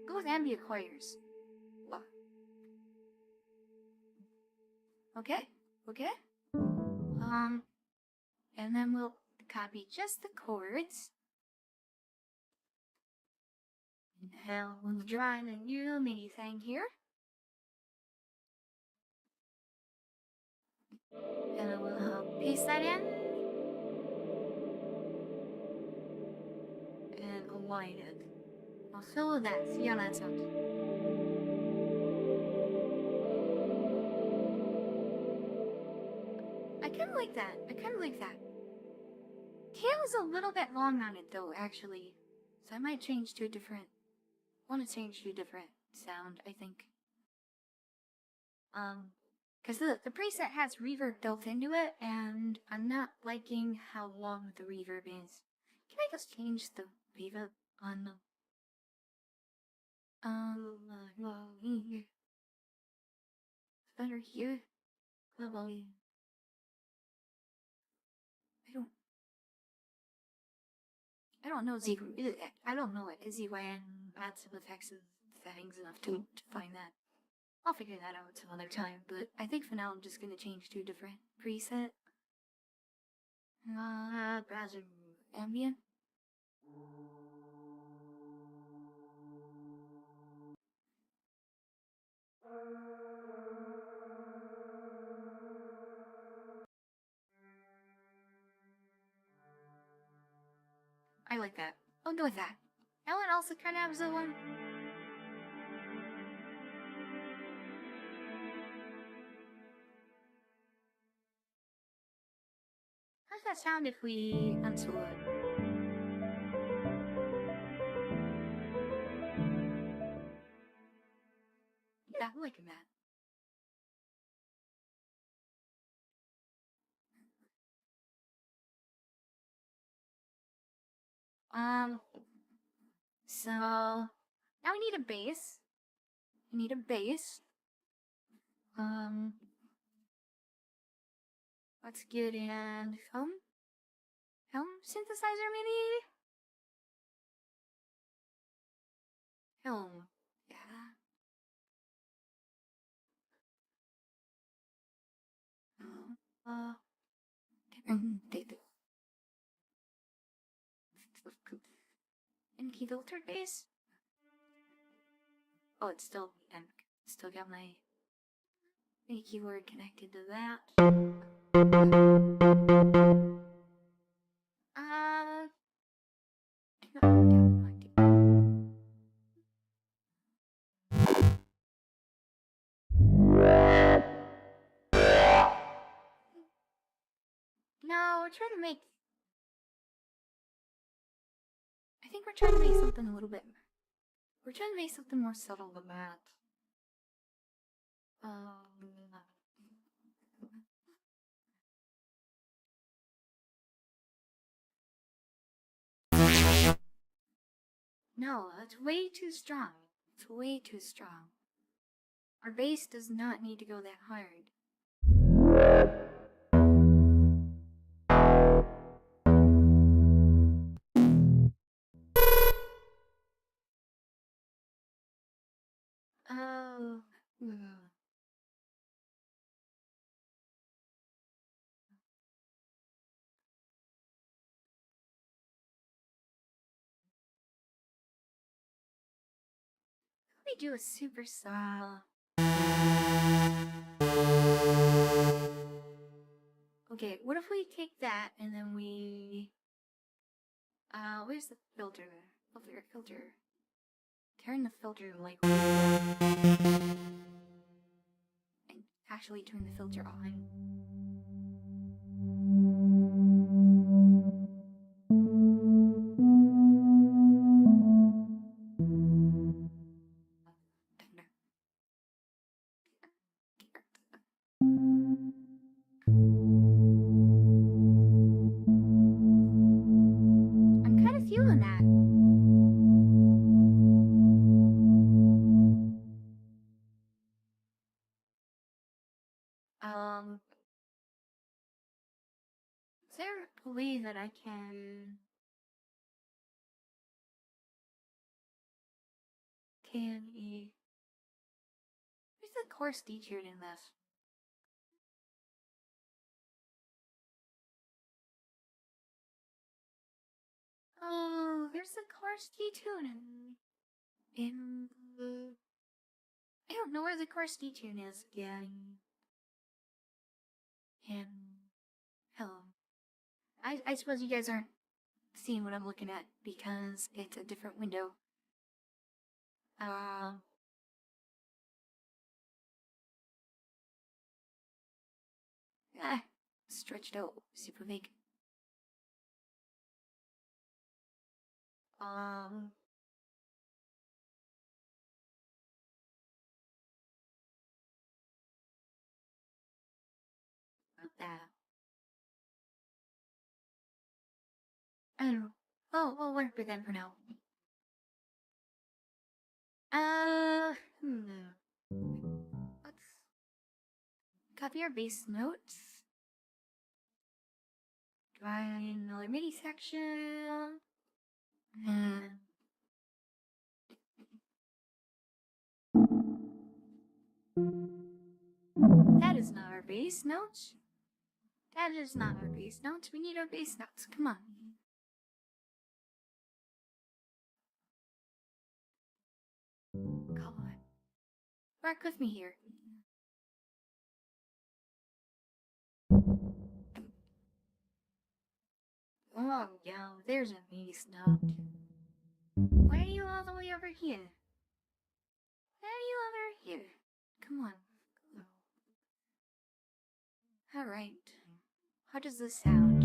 Go with ambient choirs. Okay? And then we'll copy just the chords. And we'll draw in a new MIDI thing here. And then we'll paste that in. And align it. I'll fill with that. See how that sounds. I kinda like that. Tail is a little bit long on it though, actually. So I might change to a different... sound, I think. Because the preset has reverb built into it, and I'm not liking how long the reverb is. Can I just change the reverb on the... better here? Probably. I don't know ZYN adds some effects and settings enough to find that. I'll figure that out some other time, but I think for now I'm just gonna change to a different preset. Browser ambient. I like that. I'll go with that. Ellen also kind of has the one. How's that sound if we unspool it? Yeah, I'm liking that. So now we need a bass. Let's get in Helm synthesizer maybe? Helm. and key filter base. Oh, it's still got my keyboard connected to that. No, we're trying to make. I think we're trying to make something a little bit. We're trying to make something more subtle than that. No, that's way too strong. It's way too strong. Our bass does not need to go that hard. Oh. We do a super saw. Okay, what if we take that and then we where's the filter? Filter. Turn the filter like and actually turn the filter on. I'm kind of feeling that. Is there a way that I can where's the course detune in this? Oh, there's the course detune in the. I don't know where the course detune is again. And hello. I suppose you guys aren't seeing what I'm looking at because it's a different window. Stretched out super big. Not that. I don't know. Oh, we'll work with them for now. Let's copy our bass notes. Find another MIDI section. That is not our bass notes. That is not our bass notes. We need our bass notes. Come on. Come on. Work with me here. Oh, yeah, there's a bass note. Why are you all the way over here? Why are you over here? Come on. Alright. How does this sound?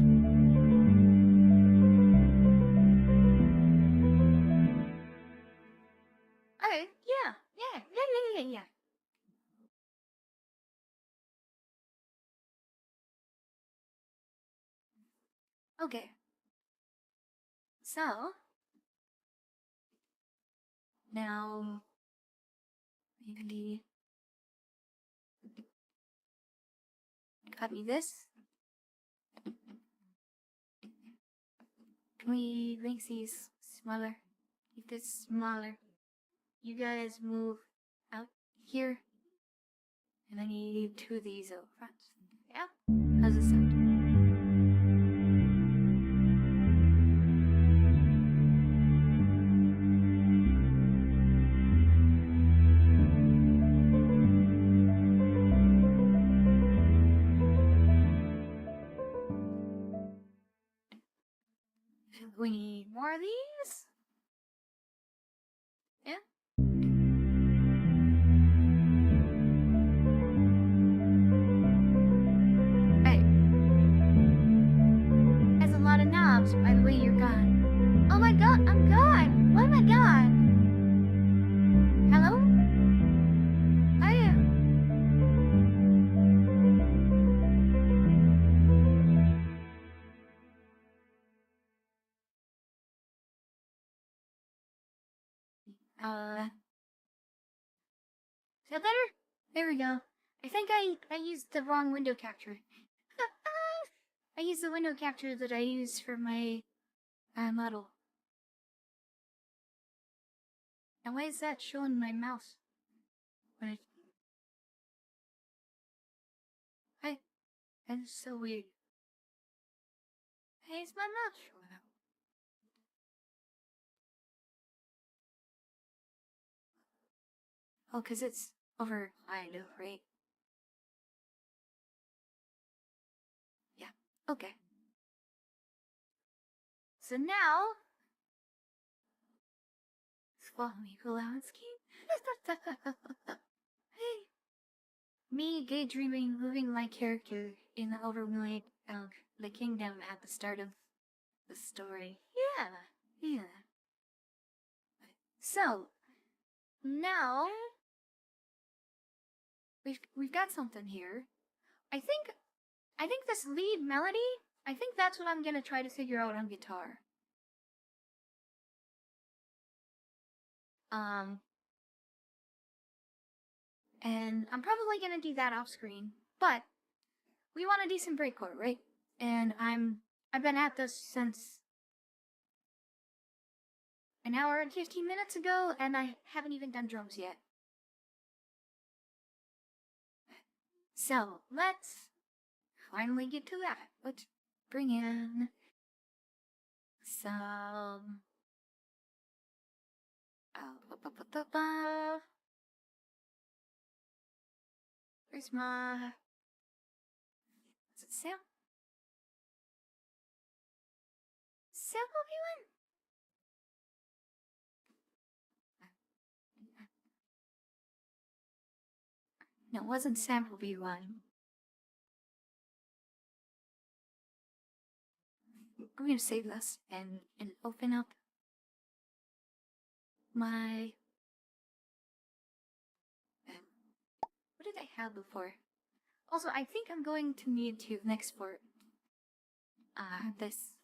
Alright, yeah. Okay. So, now, maybe copy this. Can we make these smaller? Make this smaller. You guys move out here. And I need two of these out front. Yeah? How's does it sound? We need more of these? Yeah? Hey. That's a lot of knobs, by the way you're gone. Oh my god, I'm gone! Why am I gone? Hello? I am. Is that better? There we go. I think I used the wrong window capture. I used the window capture that I used for my model. And why is that showing my mouse? When that's so weird. Hey, it's my mouse showing up. Oh, because it's over high, right? Yeah, okay. So now, swallow me, Kulowski. Hey. Me daydreaming, living my character in the overwhelming the kingdom at the start of the story. Yeah. So now we've got something here. I think this lead melody, I think that's what I'm gonna try to figure out on guitar. And I'm probably gonna do that off screen, but we want a decent breakcore, right? And I've been at this since an hour and 15 minutes ago, and I haven't even done drums yet. So let's finally get to that. Let's bring in some. Where's my. Is it Sam? Sample viewing? No, it wasn't sample v1. I'm gonna save this and open up my. What did I have before? Also, I think I'm going to need to export this.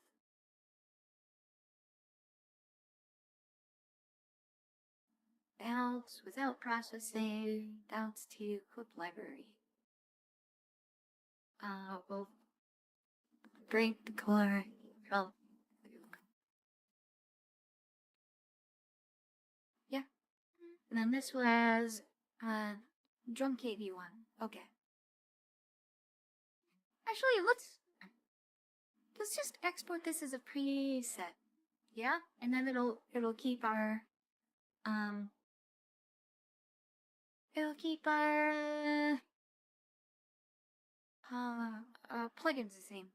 Bounce without processing, bounce to clip library. We'll break the core from. Yeah. And then this was drum KV1. Okay. Actually, let's just export this as a preset. Yeah? And then it'll keep our plugins the same.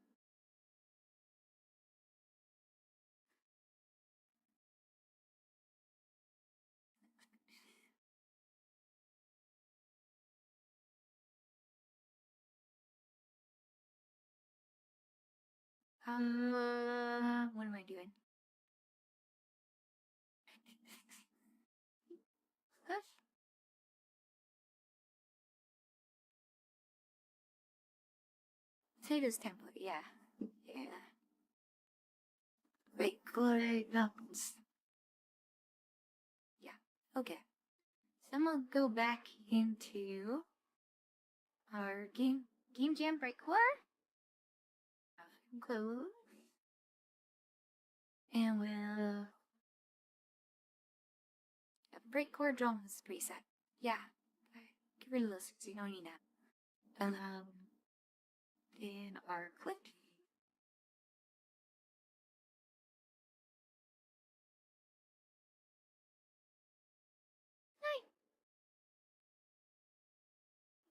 What am I doing? Say this template, yeah. Wait, buttons. Yeah, okay. So I'm gonna go back into our game jam breakcore. Close. And we'll breakcore drums preset. Yeah. Get rid of this because you don't need that. And in our clip.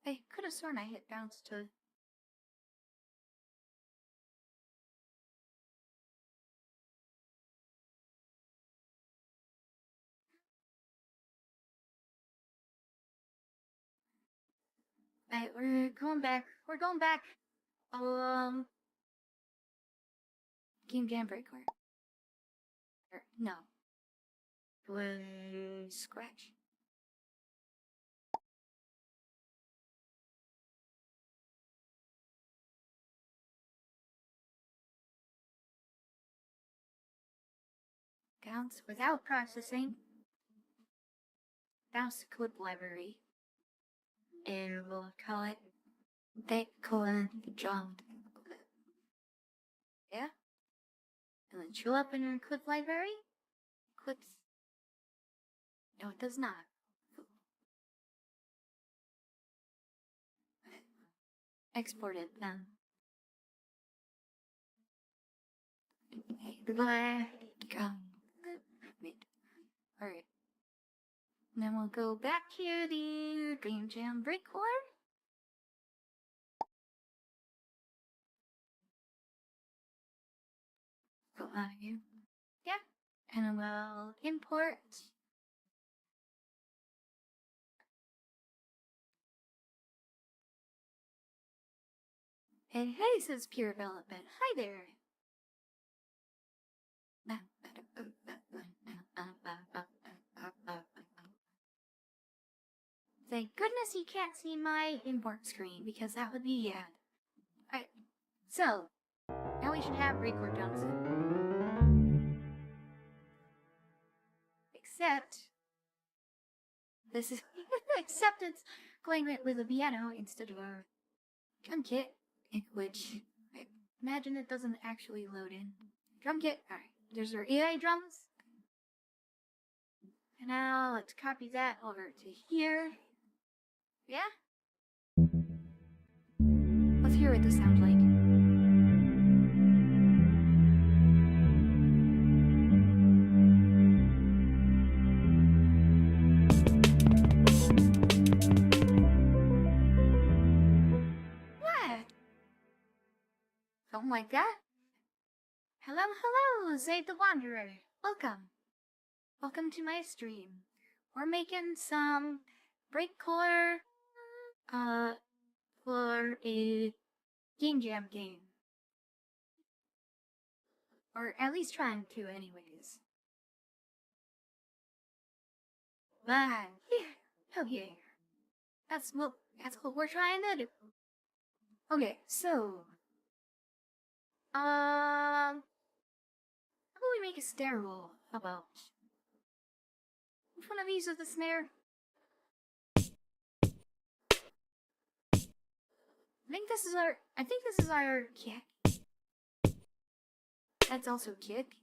I could have sworn I hit bounce to. Right, we're going back. We're going back. Game Jam breakcore. No. Was scratch. Counts without processing. Bounce the code library. And we'll call it breakcore jump. Yeah? And then show up in our clip library. Clips. No, it does not. Export it then. Alright. Then we'll go back to the Game Jam breakcore. Go yeah. And we'll import. And hey, says Pure Development. Hi there. Thank goodness you can't see my import screen, because that would be bad. Alright, so, now we should have breakcore Johnson. Except, this is, except it's going with a piano instead of a drum kit, which I imagine it doesn't actually load in. Drum kit, alright, there's our AI drums. And now let's copy that over to here. Yeah? Let's hear what this sounds like. What? Something like that? Hello, hello, Zayd the Wanderer. Welcome. Welcome to my stream. We're making some breakcore, for a Game Jam game. Or at least trying to, anyways. But, yeah. Oh yeah. That's what we're trying to do. Okay, so, how about we make a snare roll? How about? Which one of these is the snare? I think this is our kick. That's also kick.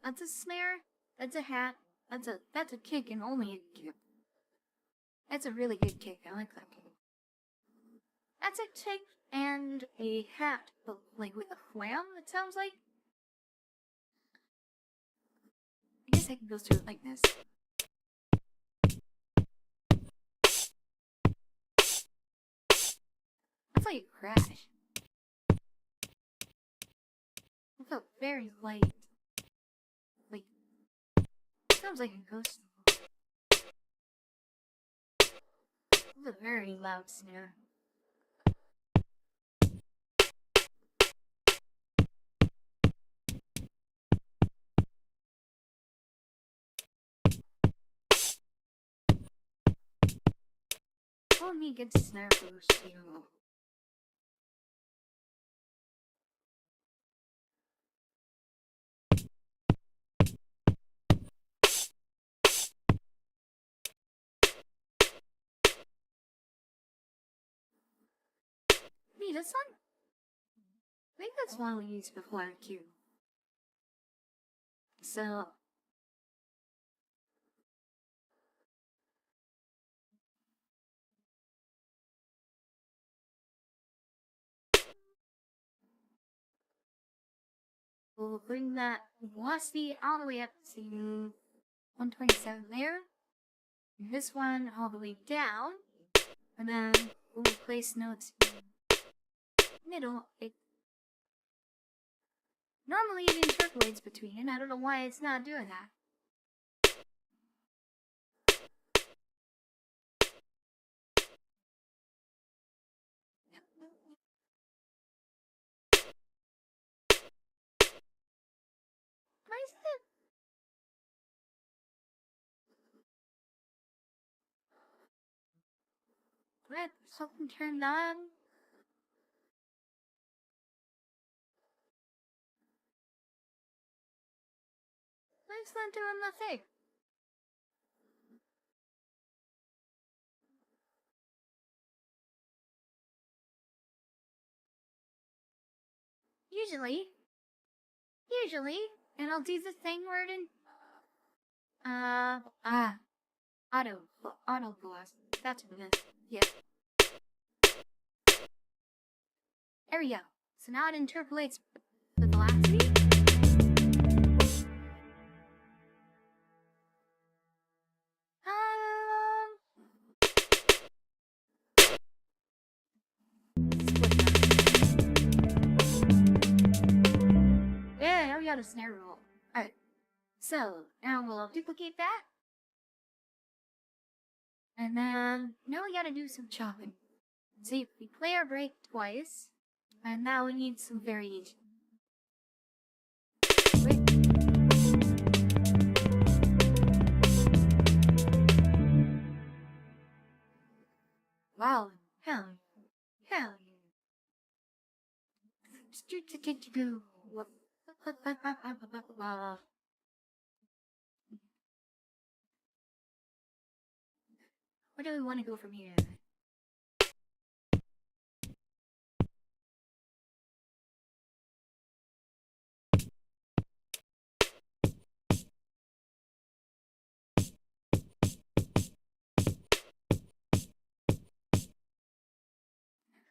That's a snare. That's a hat. That's a kick and only a kick. That's a really good kick. I like that kick. That's a kick and a hat, but like with a flam, it sounds like. I guess I can go through it like this. That's like a crash. It felt very light. Like, sounds like a ghost. It's a very loud snare. Let me get snare boost, you. Me, this one? I think that's one we used before too. So, we'll bring that velocity all the way up to 127 there. This one all the way down. And then we'll place notes in the middle. Normally it interpolates between, and I don't know why it's not doing that. Why is it? What? Something turned on? Why is not doing nothing? Usually, and I'll do the thing where it auto blast. That's what it is. Yeah. There we go. So now it interpolates the velocity. Yeah, now we got a snare roll. Alright. So, now we'll duplicate that. And then, now we gotta do some chopping. See, we play our break twice. And now we need some variation. Wait. Wow. Hell yeah. Where do we want to go from here?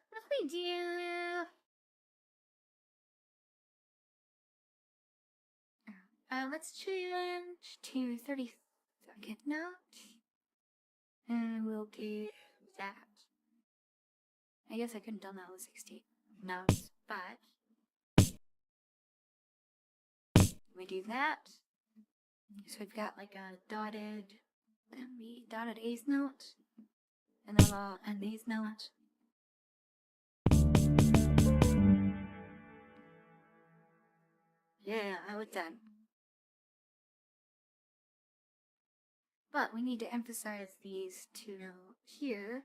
What if we do... let's change to 32nd note. And we'll do that. I guess I couldn't have done that with 16 notes, but... we do that. So we've got like a dotted eighth note. And then an eighth note. Yeah, I like that. But we need to emphasize these two here.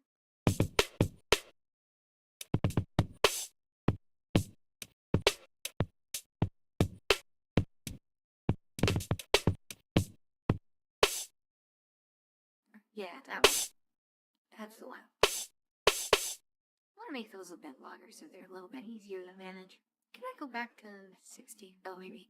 Yeah, that one. That's the one. I want to make those a bit longer so they're a little bit easier to manage. Can I go back to 16? Oh, maybe.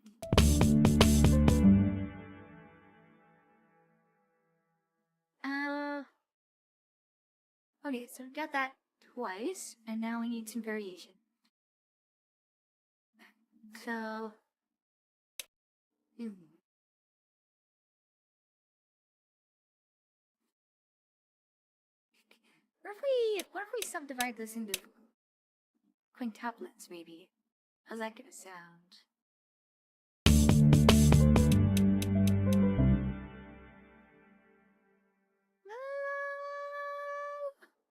Okay, so we got that twice, and now we need some variation. So... What if we subdivide this into quintuplets, maybe? How's that gonna sound?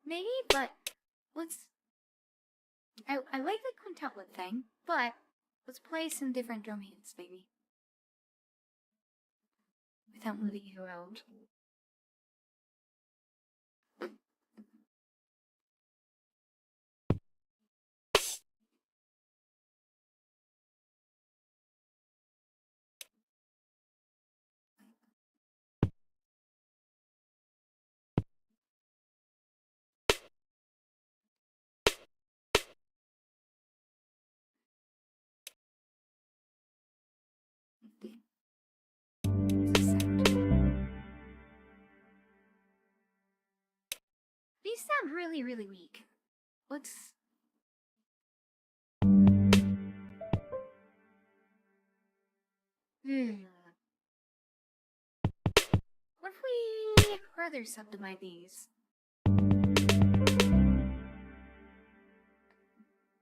Maybe, but let's... I like the quintuplet thing, but let's play some different drum hits, maybe. Without moving you around. These sound really, really weak. Let's... What if we further subdivide these?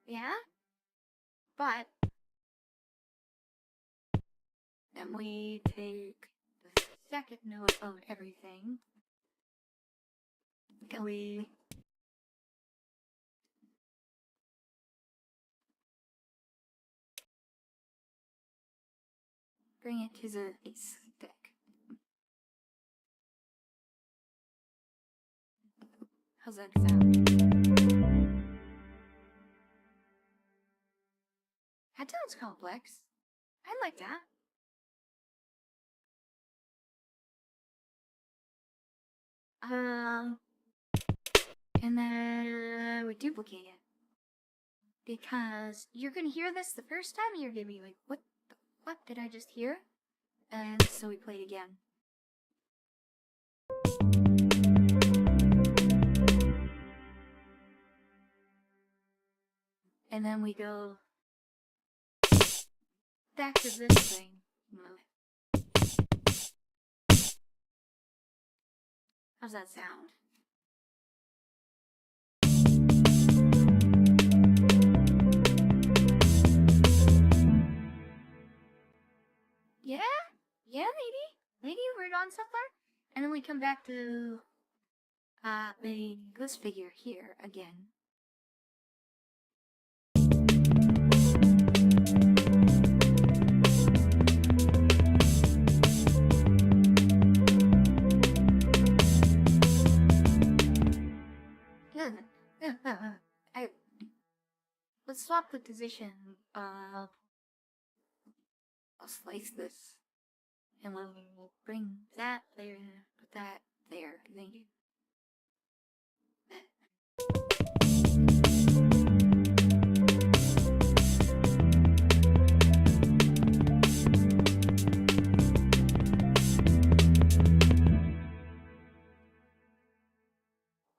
Yeah? But then we take the second note of everything. Can we bring it to the stick? How's that sound? That sounds complex. I like that. And then we duplicate it. Because you're gonna hear this the first time and you're gonna be like, what the fuck did I just hear? And so we play it again. And then we go back to this thing. How's that sound? Yeah? Yeah, maybe we're on somewhere. And then we come back to this figure here again. Let's swap the position. I'll slice this. And we'll bring that there, put that there. Thank you.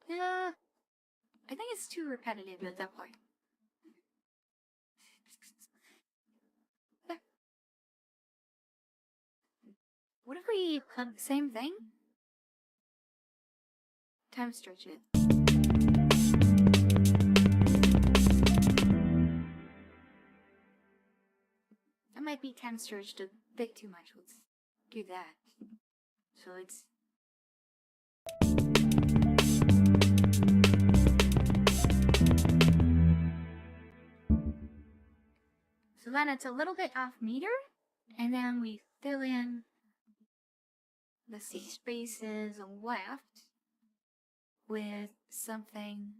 Yeah, I think it's too repetitive at that point. What if we have the same thing? Time stretch it. That might be time stretched a bit too much. Let's do that. So it's... So then it's a little bit off meter, and then we fill in the spaces left with something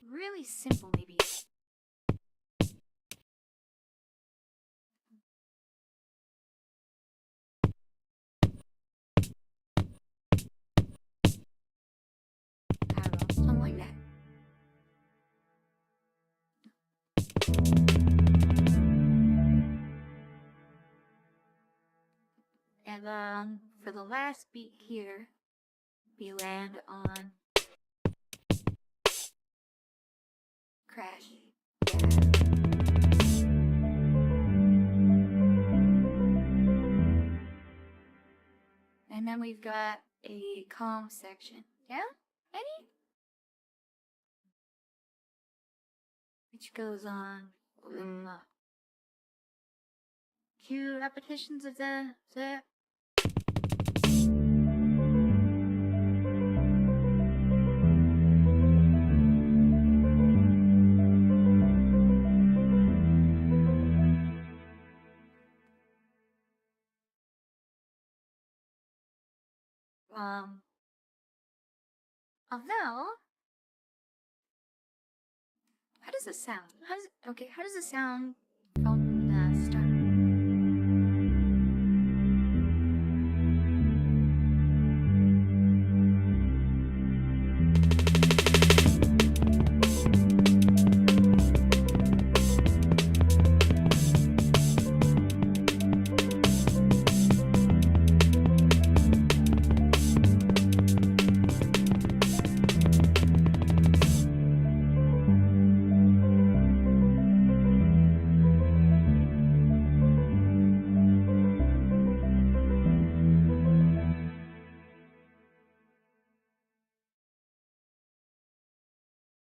really simple, maybe. I don't know, something like that. And then for the last beat here, we land on crash. And then we've got a calm section. Yeah? Any? Which goes on 2 repetitions of the although, how does it sound? How does it sound from the start?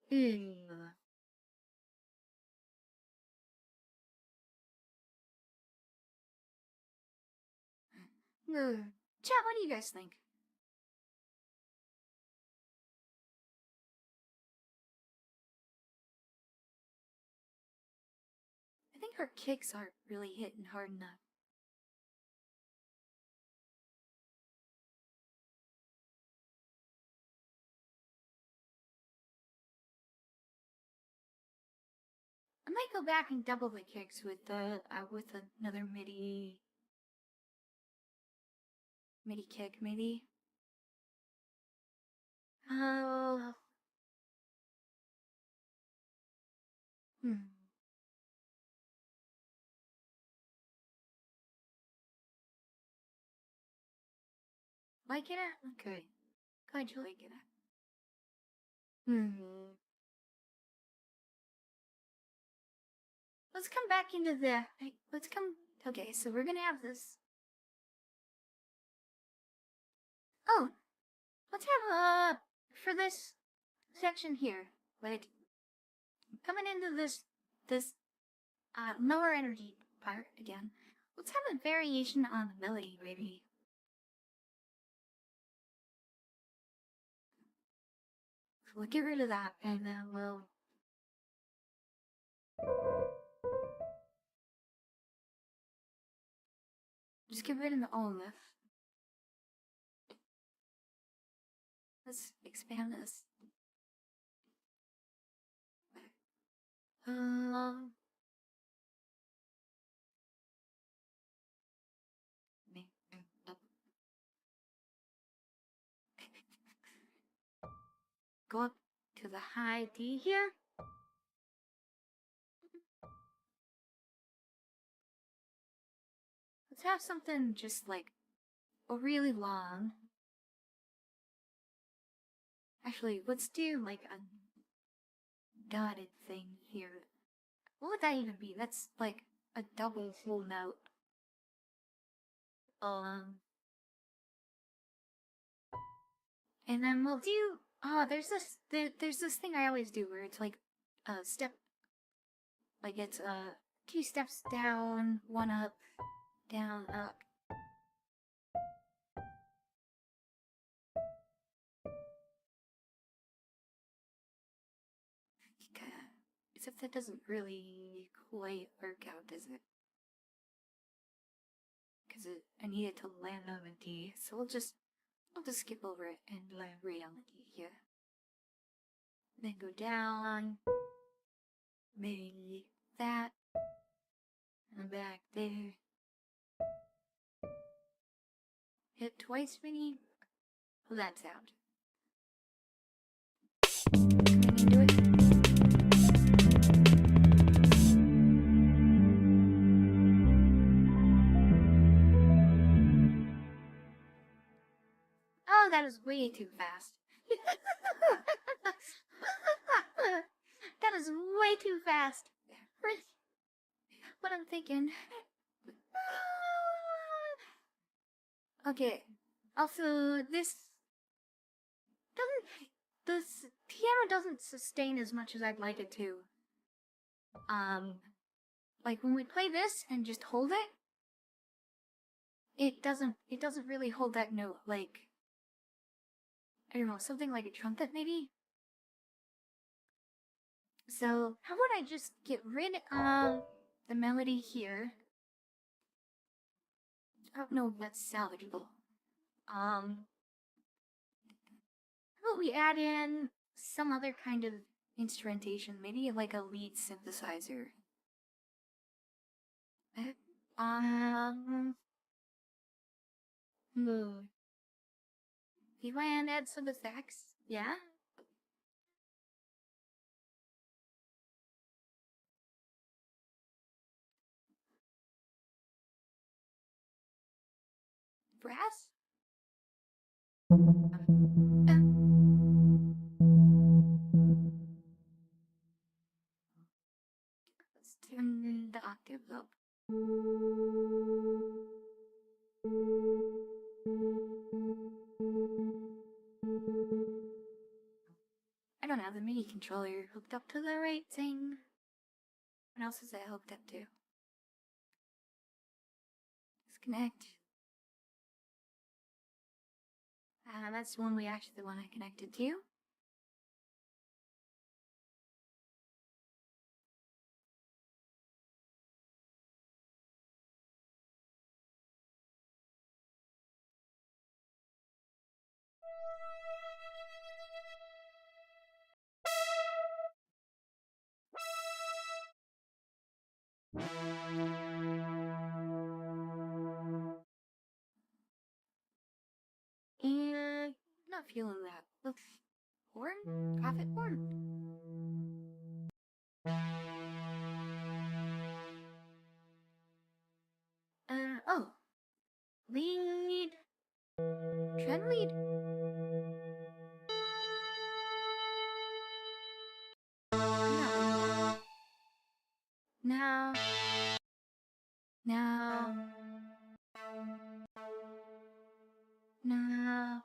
Hmm. Chat, what do you guys think? I think her kicks aren't really hitting hard enough. I might go back and double the kicks with another MIDI kick, maybe. Oh. Hmm. Like it? Okay. Glad you like it. Hmm. Let's come back into the. Let's come. Okay, so we're gonna have this. Oh, let's have for this section here. Wait, coming into this lower energy part again. Let's have a variation on the melody, maybe. So we'll get rid of that, and then we'll just get rid of all of this. Let's expand this. Go up to the high D here. Let's have something just like a really long. Actually, let's do like a dotted thing here. What would that even be? That's like a double full note. And then we'll do. Oh, there's this thing I always do where it's like a step, like it's 2 steps down, 1 up, down, up. Except that doesn't really quite work out, does it? Because I need it to land on a D, so I'll just skip over it and land right on the D here. Then go down, maybe that, and back there. Hit twice, maybe? How's that sound? Coming into it. Oh, that was way too fast. That is way too fast. What I'm thinking. Okay. Also, this piano doesn't sustain as much as I'd like it to. Like when we play this and just hold it, it doesn't really hold that note. Like, I don't know, something like a trumpet maybe? So, how would I just get rid of the melody here? I don't know if that's salvageable. How about we add in some other kind of instrumentation? Maybe like a lead synthesizer. Do you want to add some effects? Yeah? Brass? Let's turn the octaves up. I don't have the MIDI controller hooked up to the right thing. What else is it hooked up to? Disconnect. That's the one we actually want to connect it to. And not feeling that. Looks horn? Profit horn? Oh. Lead. Trend lead. No. No. No.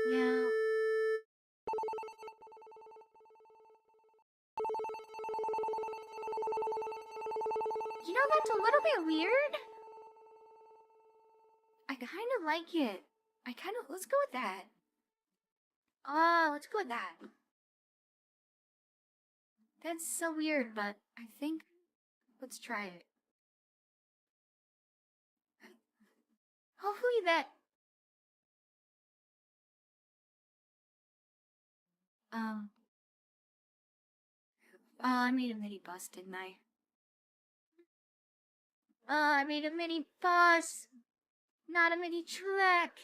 Yeah. You know, that's a little bit weird. I kind of like it. Let's go with that. Let's go with that. That's so weird, but I think, let's try it. Hopefully that, I made a mini bus, didn't I? I made a mini bus, not a mini track.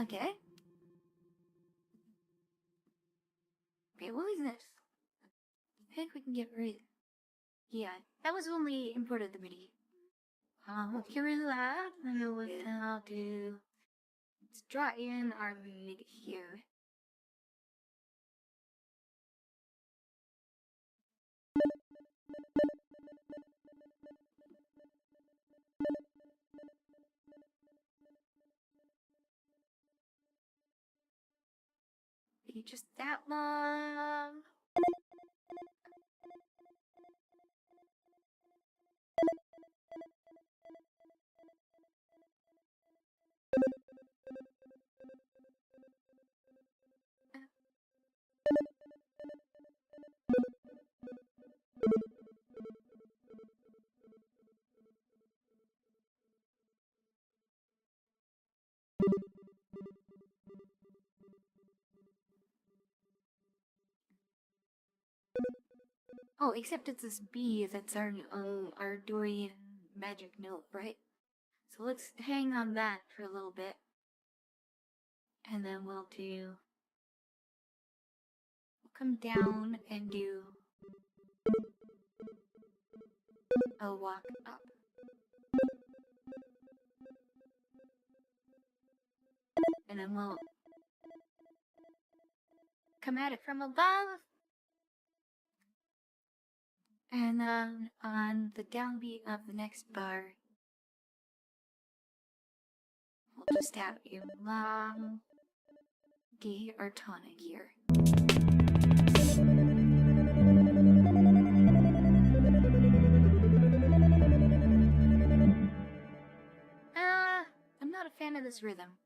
Okay. Wait, what is this? I think we can get rid. Yeah, that was only imported the MIDI. Can we laugh? I know what I'll do. Let's draw in our MIDI here. Maybe just that long. Oh, except it's this B that's our Dorian magic note, right? So let's hang on that for a little bit. And then we'll come down and do a walk up. And then we'll come at it from above. And then on the downbeat of the next bar, we'll just have a long D or tonic here. I'm not a fan of this rhythm.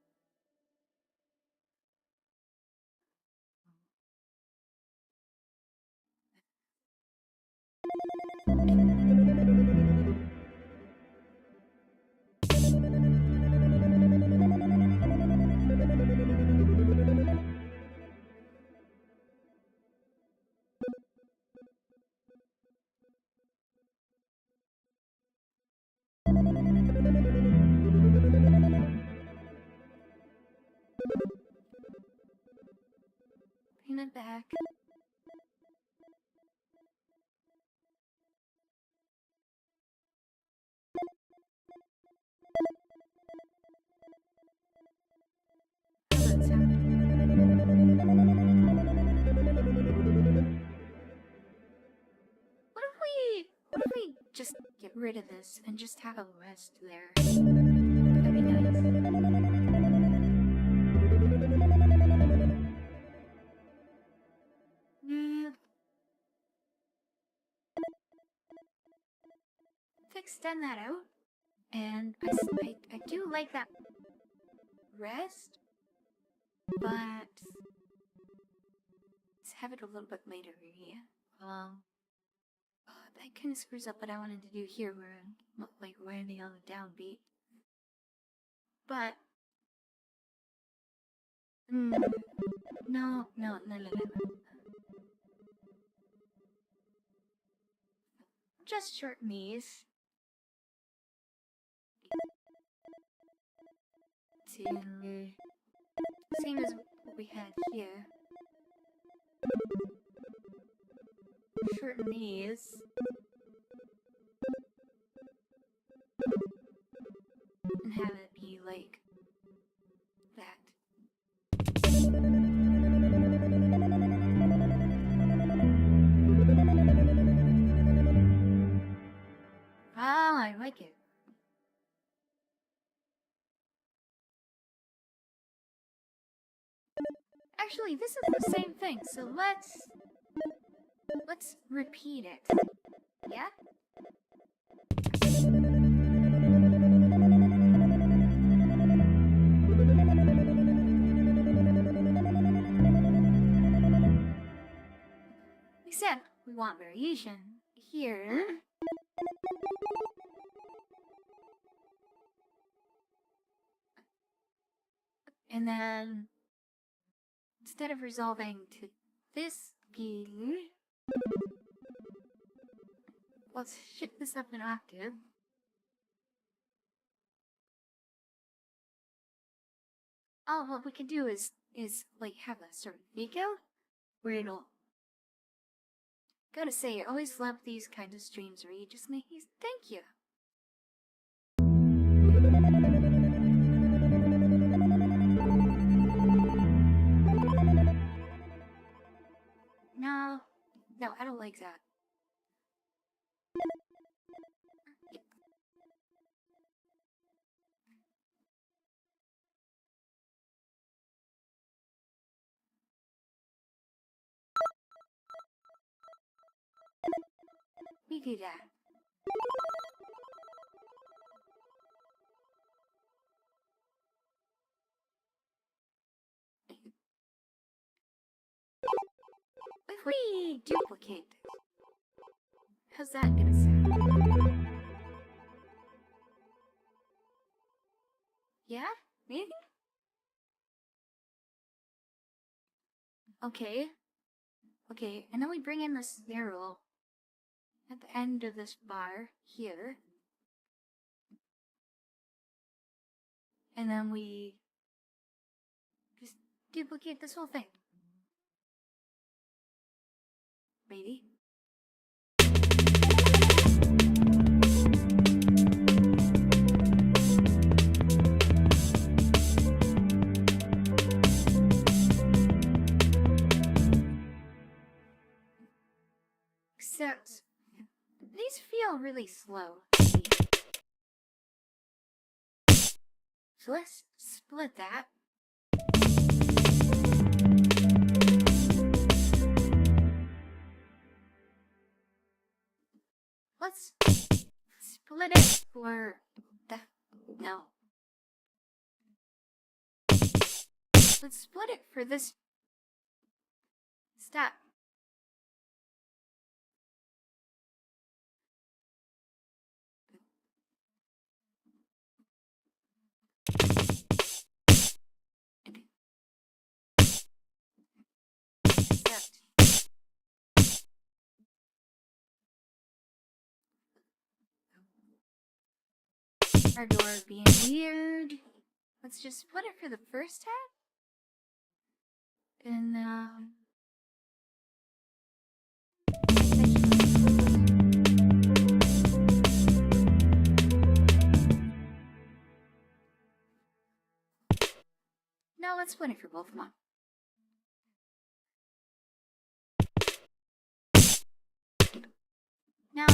back. How's that sound? What if we just get rid of this and just have a rest there? That'd be nice. To extend that out, and I do like that rest, but let's have it a little bit later here. That kind of screws up what I wanted to do here, where like we're in the other downbeat. But no. Just shorten these to same as what we had here. Shorten these. And have it be like that. Oh, I like it. Actually, this is the same thing, so let's repeat it. Yeah? Except we want variation here. And then instead of resolving to this key, let's shift this up an octave. Oh, what we can do is like have a sort of fake out where it'll. Gotta say, I always love these kind of streams where you just make these. Thank you. No, I don't like that. We do that. If we duplicate this, how's that gonna sound? Yeah? Maybe? Okay. Okay, and then we bring in the snare roll at the end of this bar here. And then we just duplicate this whole thing. Maybe. Except these feel really slow. So let's split that. Let's split it for the... No. Let's split it for this step. Our door being weird. Let's just split it for the first half. And let's split it for both of them. Now,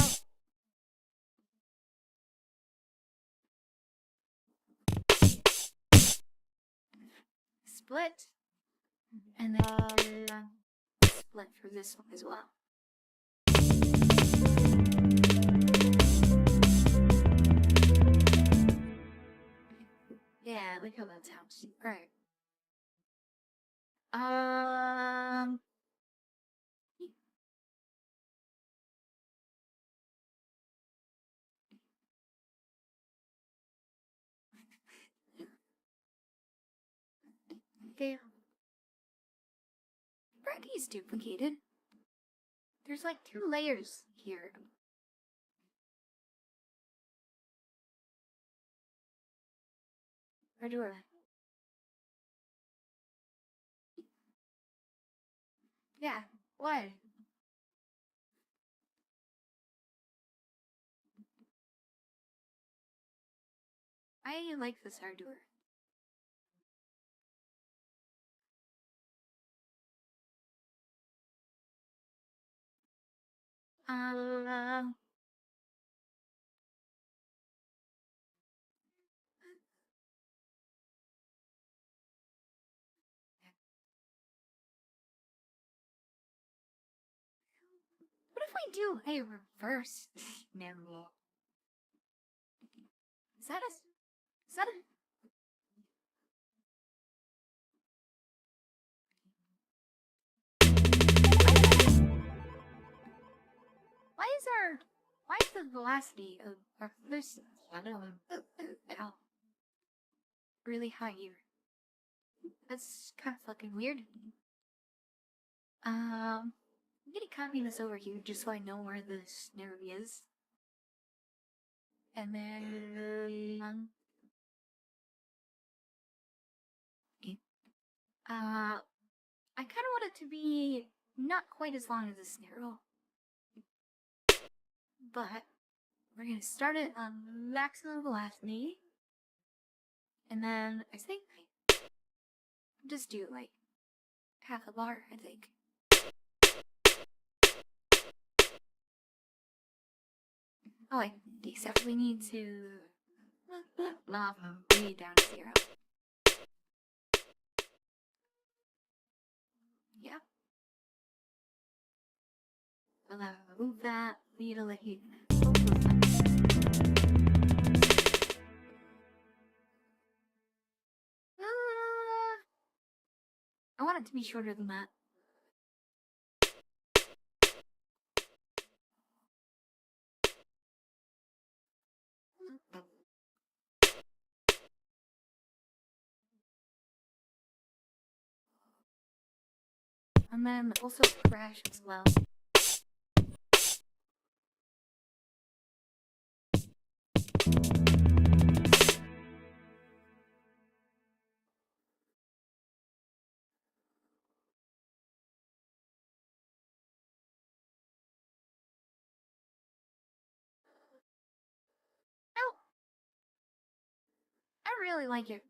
split, and then split for this one as well. Yeah, look how that sounds. Alright. Okay. Brady's duplicated. There's like 2 layers here. Where do I? Yeah, what? I like this hardware. What if we do a reverse snare? Is that a... Why is the velocity of our this ow, really high here? That's kind of fucking weird. I'm gonna copy this over here just so I know where the snare is. And then I kind of want it to be not quite as long as a snare roll, but we're gonna start it on maximum velocity, and then I think just do like half a bar, I think. Oh wait, except we need to bring it down to 0. Yeah. I'll move that needle here. I want it to be shorter than that. And then also crash as well. Oh! I really like it.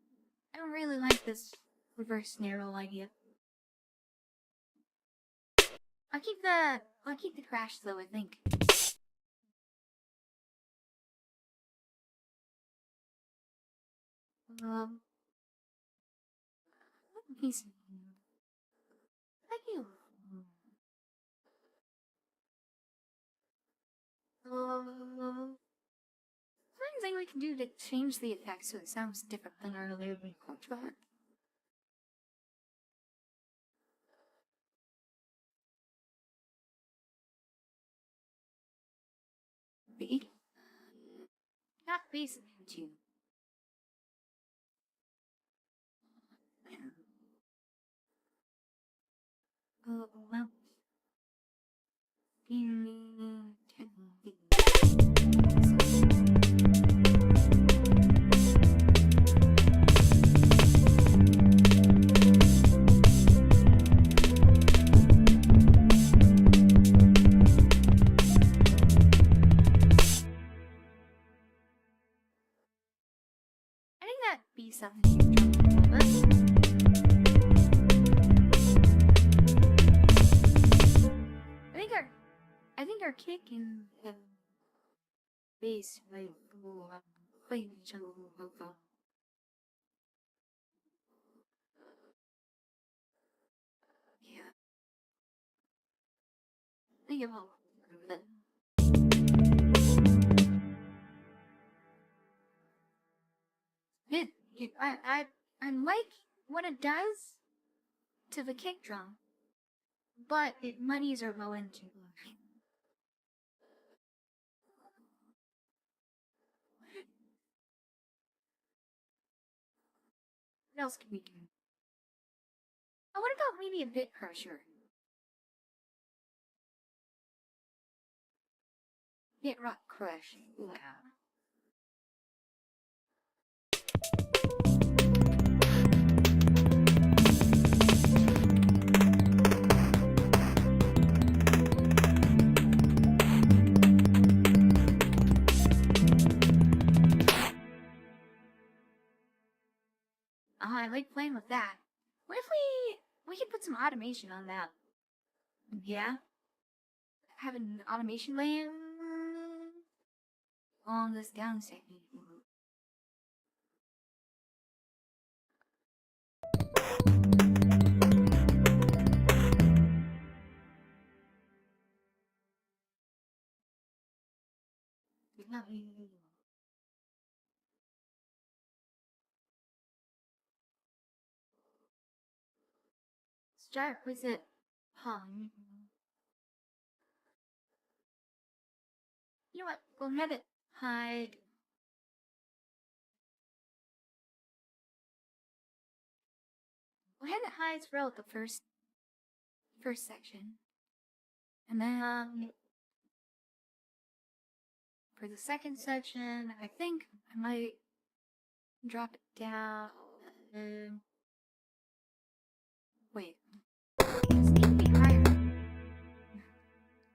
I really like this reverse snare roll idea. I'll keep the crash though, I think. He's... Thank you. Anything we can do to change the effect so it sounds different than our other contract? B? Not bass tune. Oh, well. I think that B7 should drop a little bit. higher kick and bass like playing each other. Yeah. Think about that. I like what it does to the kick drum, but it muddies our bow into. What else can we do? Oh, what about maybe a bit crusher? Bit rock crush. Yeah. Oh, I like playing with that. What if we could put some automation on that? Yeah? Have an automation layer on this down section. Start with it. You know what? Go ahead and hide. Go ahead and hide throughout the first section. And then for the second section, I think I might drop it down. Wait. This needs to be higher.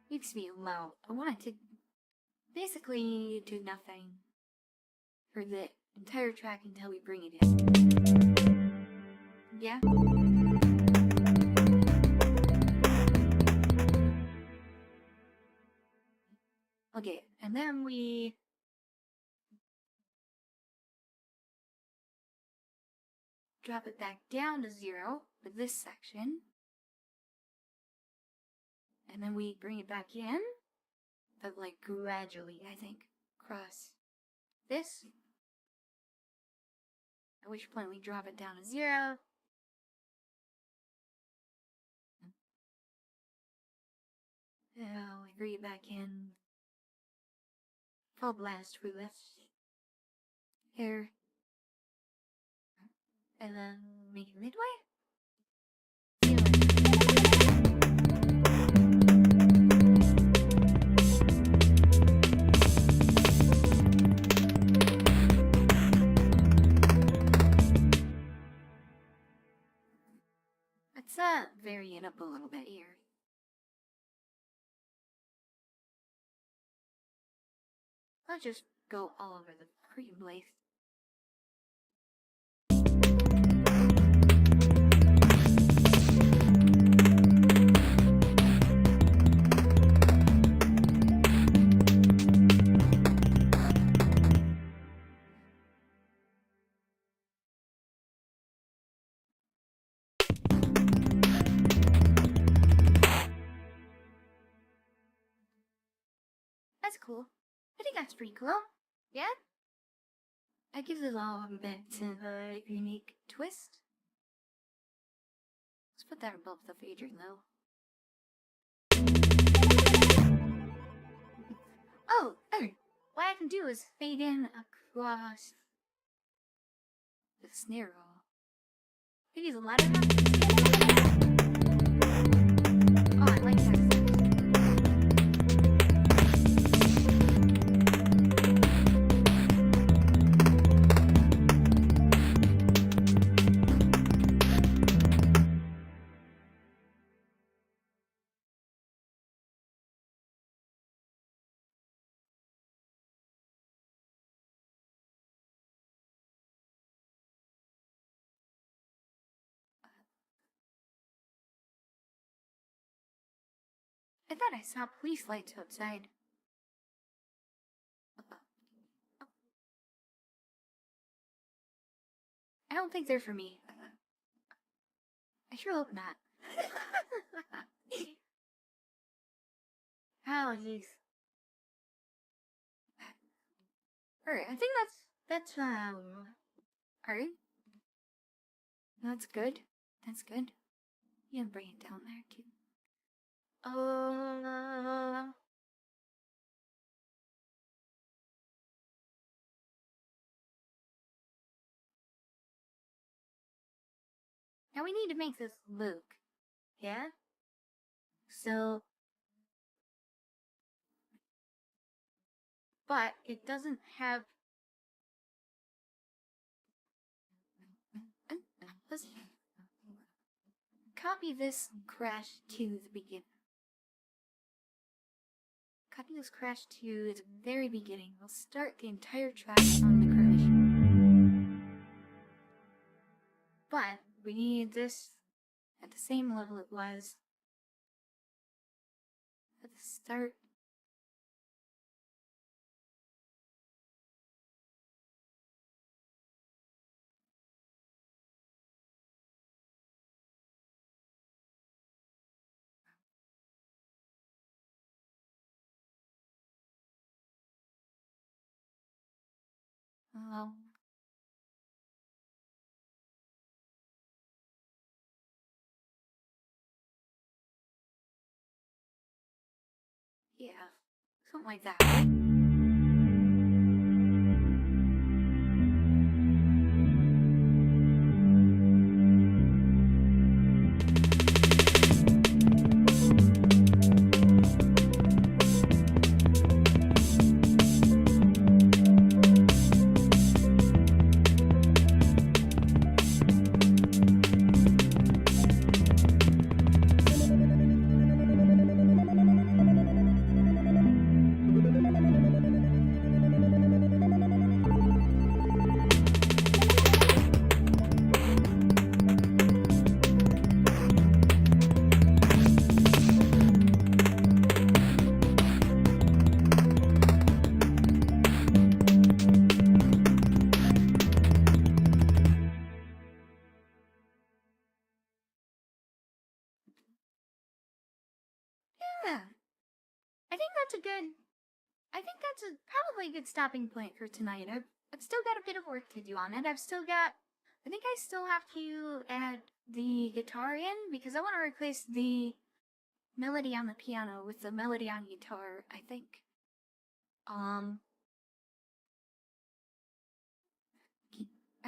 Needs to be low. I want it to basically do nothing for the entire track until we bring it in. Yeah? Okay, and then we drop it back down to 0 for this section. And then we bring it back in, but like gradually, I think, across this. At which point we drop it down to 0. Now we bring it back in. Full blast for this. Here. And then make it midway. Let's vary it up a little bit here. I'll just go all over the freaking place. That's cool. I think that's pretty cool. Yeah? That gives it all a bit of a unique twist. Let's put that above the fader though. Oh, what I can do is fade in across the snare roll. Maybe use a ladder now? Oh, I like that. I thought I saw police lights outside. I don't think they're for me. I sure hope not. Oh, jeez. Alright, I think alright. That's good. That's good. You can bring it down there, too. Now we need to make this look. Yeah? So... But it doesn't have... Let's copy this crash to the beginning. Copy this crash to the very beginning. We'll start the entire track on the crash. But we need this at the same level it was at the start. Yeah, something like that, right? Yeah, I think that's probably a good stopping point for tonight. I've still got a bit of work to do on it. I think I still have to add the guitar in because I want to replace the melody on the piano with the melody on guitar, I think. I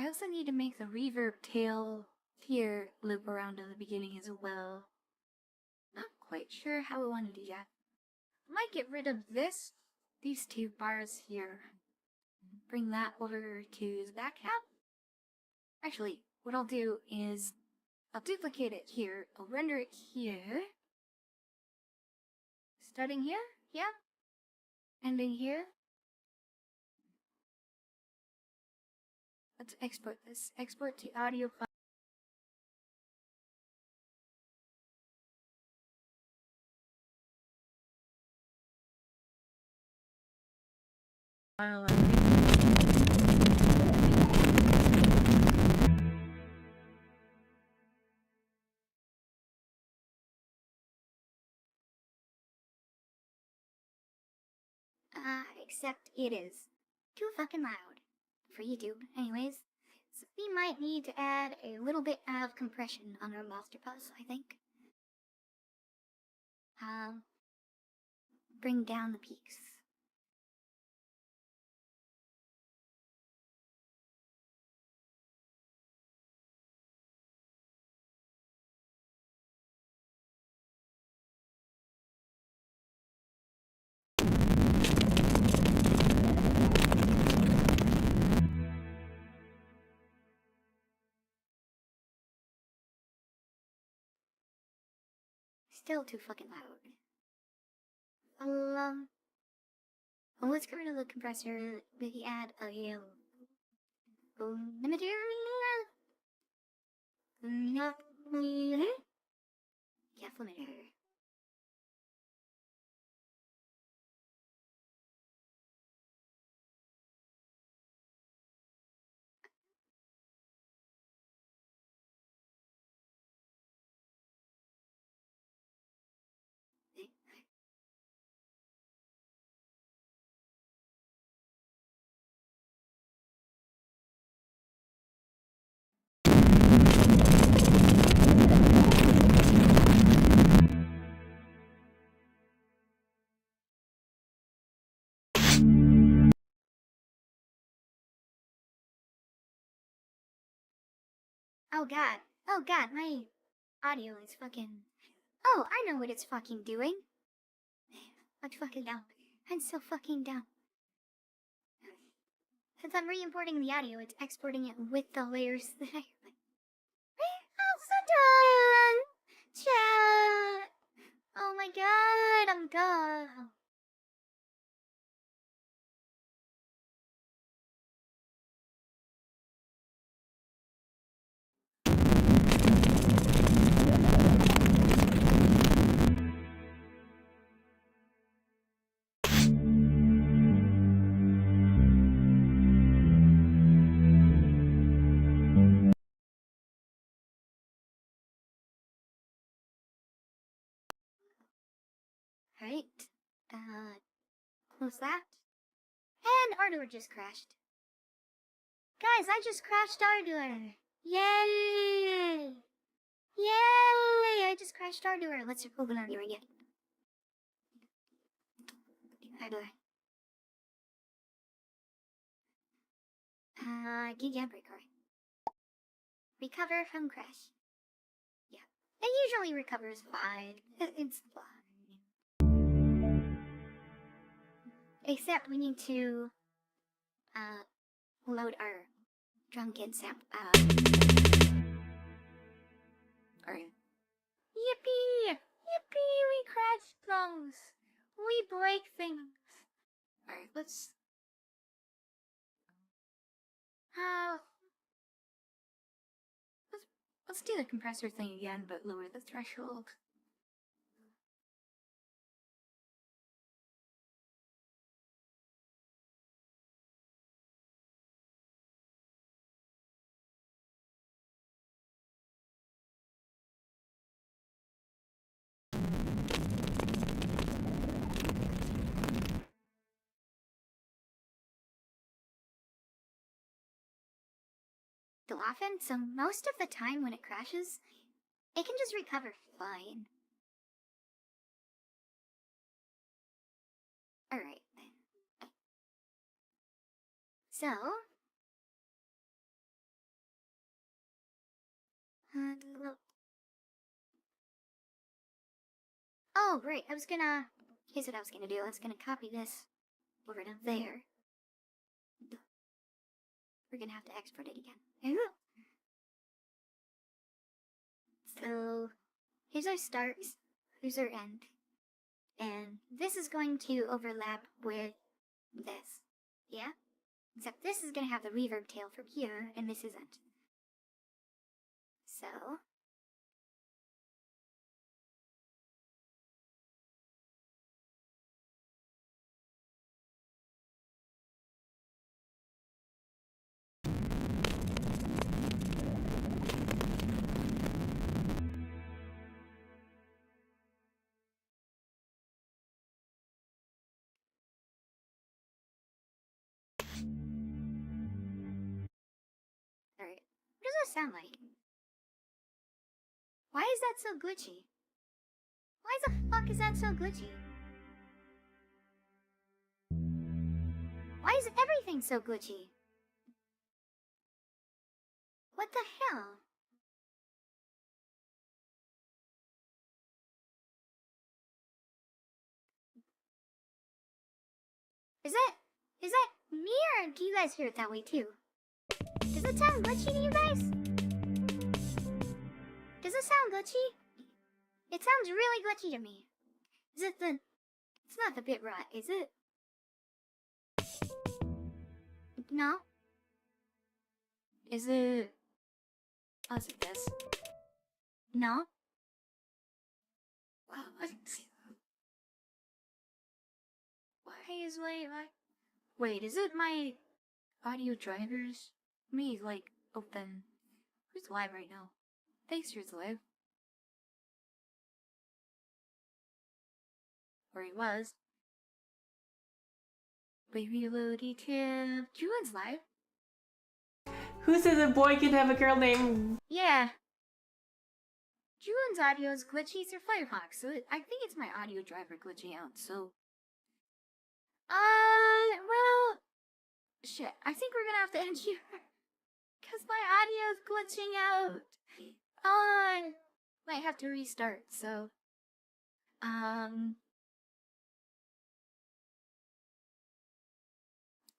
also need to make the reverb tail here loop around to the beginning as well. Not quite sure how I want to do that. I might get rid of these two bars here. Bring that over to the back half. Actually, what I'll do is I'll duplicate it here. I'll render it here. Starting here, yeah. Ending here. Let's export this. Export to audio file. Except it is too fucking loud for YouTube. Anyways, so we might need to add a little bit of compression on our master bus, I think. Bring down the peaks. Still too fucking loud. Let's get rid of the compressor. Maybe add a limiter. Yeah, limiter. Oh god. Oh god, my audio is fucking... Oh, I know what it's fucking doing. I'm fucking down. I'm so fucking down. Since I'm re-importing the audio, it's exporting it with the layers that I... I'm so done! Chat! Oh my god, I'm done. Right. Close that. And Ardor just crashed. Guys, I just crashed Ardor. Yay! Yay! I just crashed Ardor. Let's open Ardor again. Ardor. Giga breakcore. Recover from crash. Yeah. It usually recovers fine. It's fine. Except we need to, load our drunken sample. Alright. Yippee! Yippee! We crash things! We break things! Alright, let's let's do the compressor thing again, but lower the threshold. Often, so most of the time when it crashes, it can just recover fine. Alright. So... oh, great. Here's what I was gonna do. I was gonna copy this over to there. We're gonna have to export it again. So, here's our start, here's our end. And this is going to overlap with this. Yeah? Except this is gonna have the reverb tail from here, and this isn't. So... alright. What does that sound like? Why is that so glitchy? Why the fuck is that so glitchy? Why is everything so glitchy? What the hell? Is that me, or do you guys hear it that way too? Does it sound glitchy to you guys? Does it sound glitchy? It sounds really glitchy to me. Is it the... it's not the bit rot, is it? No? Is it... oh, is it this? No? Wow, why is wait, is it my audio drivers? Me, like, open... who's live right now? Thanks, who's live. Or he was. Baby Lodi Tip. Juan's live. Who says a boy can have a girl named... yeah. Juan's audio is glitchy through Firefox, so I think it's my audio driver glitching out, so... well... shit, I think we're gonna have to end here. because my audio's glitching out. I might have to restart, so. I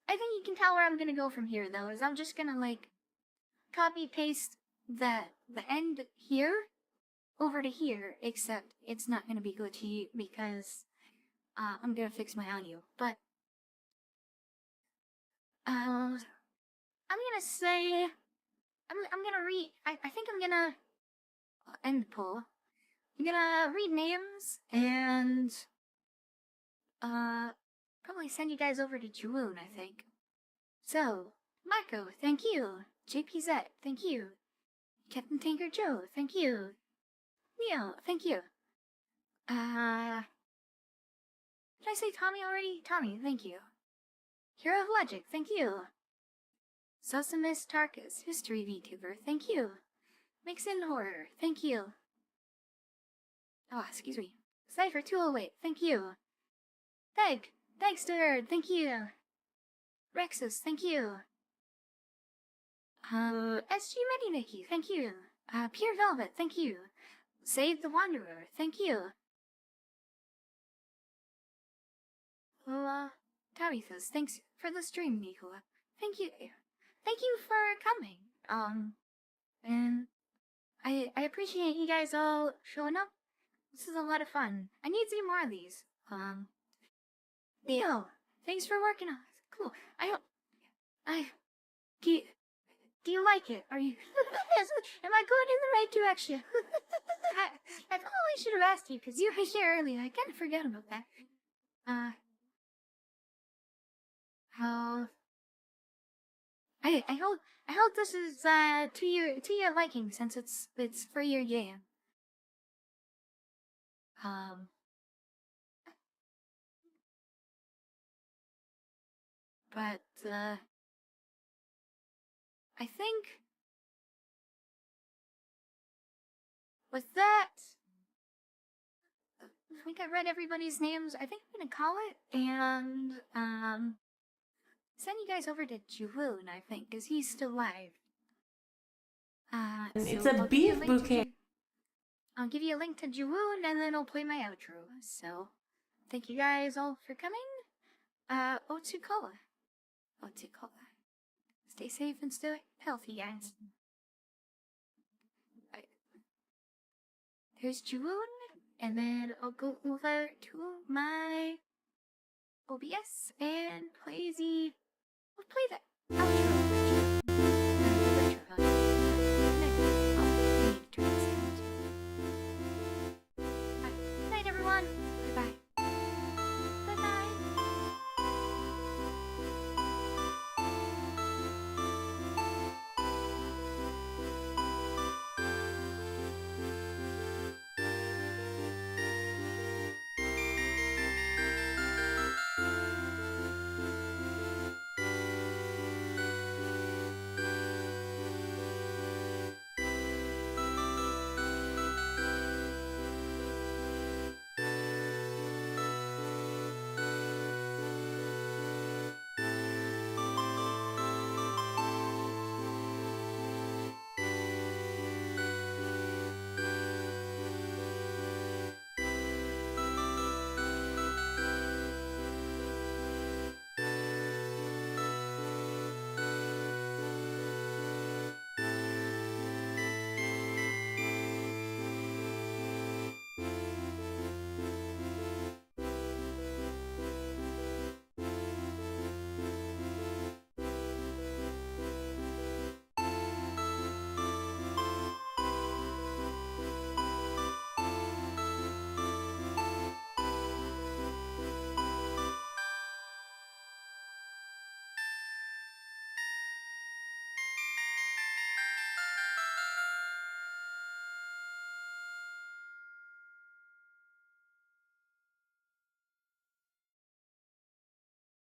think you can tell where I'm gonna go from here, though, is I'm just gonna, like, copy paste the end here over to here, except it's not gonna be glitchy because I'm gonna fix my audio. But I'm gonna say I'm gonna read. I think I'm gonna end the poll. I'm gonna read names and probably send you guys over to Juwoon, I think. So Marco, thank you. JPZ, thank you. Captain Tanker Joe, thank you. Neil, thank you. Did I say Tommy already? Tommy, thank you. Hero of Logic, thank you. Sosamis Tarkus, History VTuber, thank you. Mixin Horror, thank you. Oh, excuse me. Cypher 208, thank you. Dagster, thank you. Rexus, thank you. SG Mediniki, thank you. Pure Velvet, thank you. Save the Wanderer, thank you. Tommy says, thanks for the stream, Nicola. Thank you. Thank you for coming. And I appreciate you guys all showing up. This is a lot of fun. I need to do more of these. Theo, thanks for working on it. Cool. Do you like it? Are you, am I going in the right direction? I probably should have asked you, because you were here earlier. I kind of forgot about that. I hope this is to your liking, since it's for your game. But I think with that, I think I read everybody's names. I think I'm gonna call it and send you guys over to Juwoon, I think, because he's still live. It's so a beef bouquet. I'll give you a link to Juwoon and then I'll play my outro. So, thank you guys all for coming. Otsukola. Stay safe and stay healthy, guys. There's Juwoon, and then I'll go over to my OBS and play the outro.